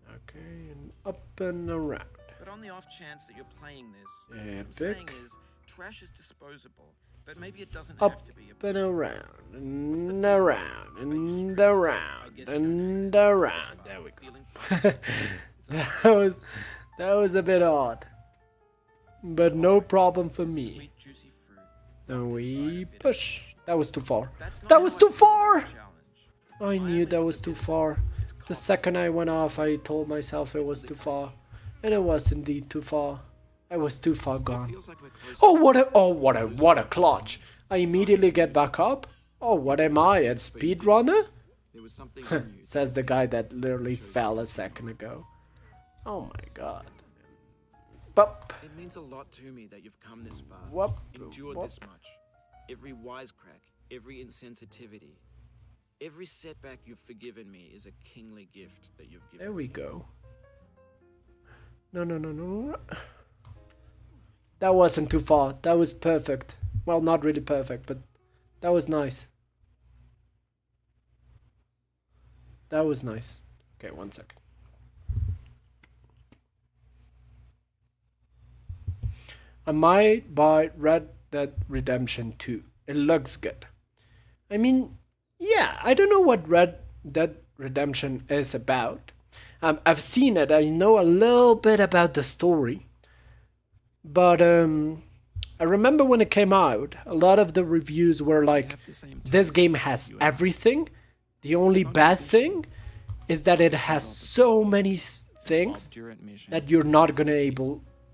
Okay, and up and around. But on the off chance that you're playing this, what I'm saying Epic. is trash is disposable, but maybe it doesn't Up have to be a and punishment. around, What's the and feeling? around, Are you and stressed? I around, guess you don't and have it. around. That's There fine. we go. Feeling free. that was a bit odd, but no problem for me. Sweet, juicy fruit. Then locked inside a we bit of- push. That was too far. That's not That how was I too feel about far. the challenge. I knew that was too far. It's The common. second I went off, I told myself it was too far, and it was indeed too far. I was too far gone. Feels like we're close Oh, what a clutch! I immediately get back up. Oh, what am I, a speedrunner? There was something in you. Says the guy that literally fell a second ago. Oh my god. Bup. It means a lot to me that you've come this far, Whoop, endured whoop. this much. Every wisecrack, every insensitivity, every setback you've forgiven me is a kingly gift that you've given There we go. No. That wasn't too far. That was perfect. Well, not really perfect, but that was nice. That was nice. Okay, 1 second. I might buy Red Dead Redemption 2. It looks good. I mean, yeah, I don't know what Red Dead Redemption is about. I've seen it. I know a little bit about the story. But I remember when it came out, a lot of the reviews were like, this game has everything. The only bad thing is that it has so many things that you're not gonna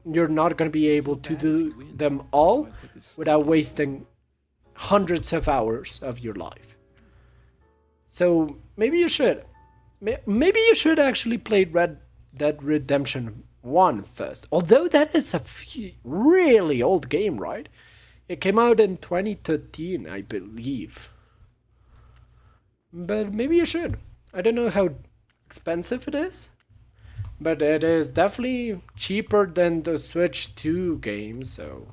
you're not gonna be able to do them all without wasting hundreds of hours of your life. So maybe you should. Maybe you should actually play Red Dead Redemption 1 first. Although that is a really old game, right? It came out in 2013, I believe. But maybe you should. I don't know how expensive it is. But it is definitely cheaper than the Switch 2 game, so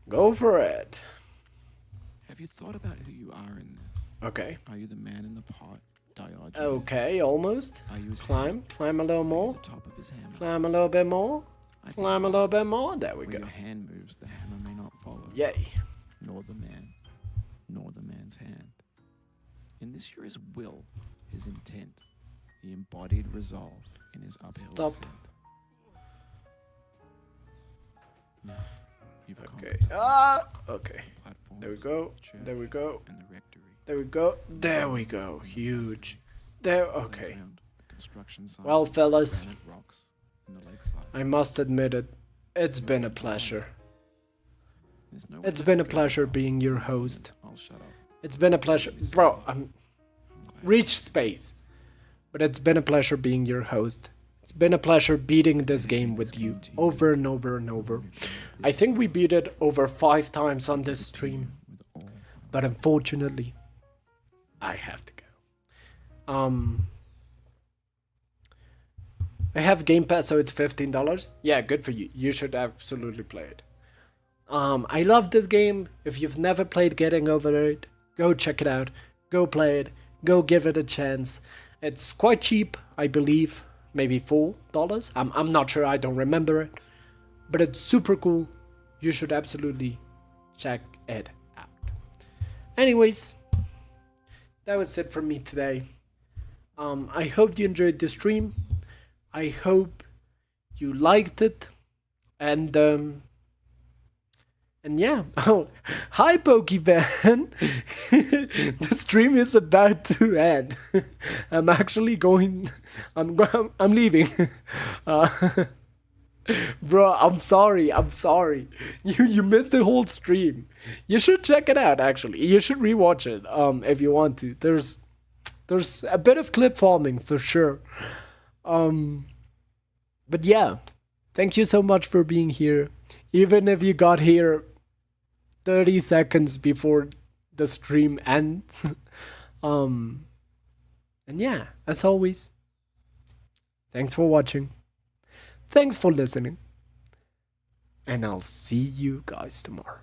go for it. Have you thought about who you are in this? Okay. Are you the man in the pot, Diogenes? Okay, almost. Are you his Climb a little more. the top of his hammer? Climb a little bit more. I think Climb a little bit more. There we when go. your hand moves, the hammer may not follow. Yay. Nor the man, nor the man's hand. In this you're his will, his intent, the embodied resolve in his uphill Stop. ascent. Now, you've Okay. conquered Okay. the platforms, There we go. the church, There we go. and the rectory. There we go. There we go. Huge. There. Okay. Around the construction site, Well, fellas, granite rocks, and the lakeside. I must admit it. It's been a pleasure. There's nowhere It's left been a to go pleasure now. being your host. I'll shut up. It's been a pleasure. Bro, I'm I'm glad. reach space. But it's been a pleasure being your host. It's been a pleasure beating this game with you over and over and over. I think we beat it over 5 times on this stream. With all But unfortunately, I have to go. I have Game Pass, so it's $15. Yeah, good for you. You should absolutely play it. I love this game. If you've never played Getting Over It, go check it out. Go play it. Go give it a chance. It's quite cheap, I believe. Maybe $4. I'm not sure. I don't remember it. But it's super cool. You should absolutely check it out. Anyways, that was it from me today. I hope you enjoyed the stream. I hope you liked it. And yeah. Oh, hi Pokemon. The stream is about to end. I'm actually going. I'm leaving. Bro, I'm sorry. You missed the whole stream. You should check it out. Actually, you should rewatch it. If you want to. There's a bit of clip farming for sure. But yeah, thank you so much for being here. Even if you got here 30 seconds before the stream ends. And yeah, as always, thanks for watching. Thanks for listening. And I'll see you guys tomorrow.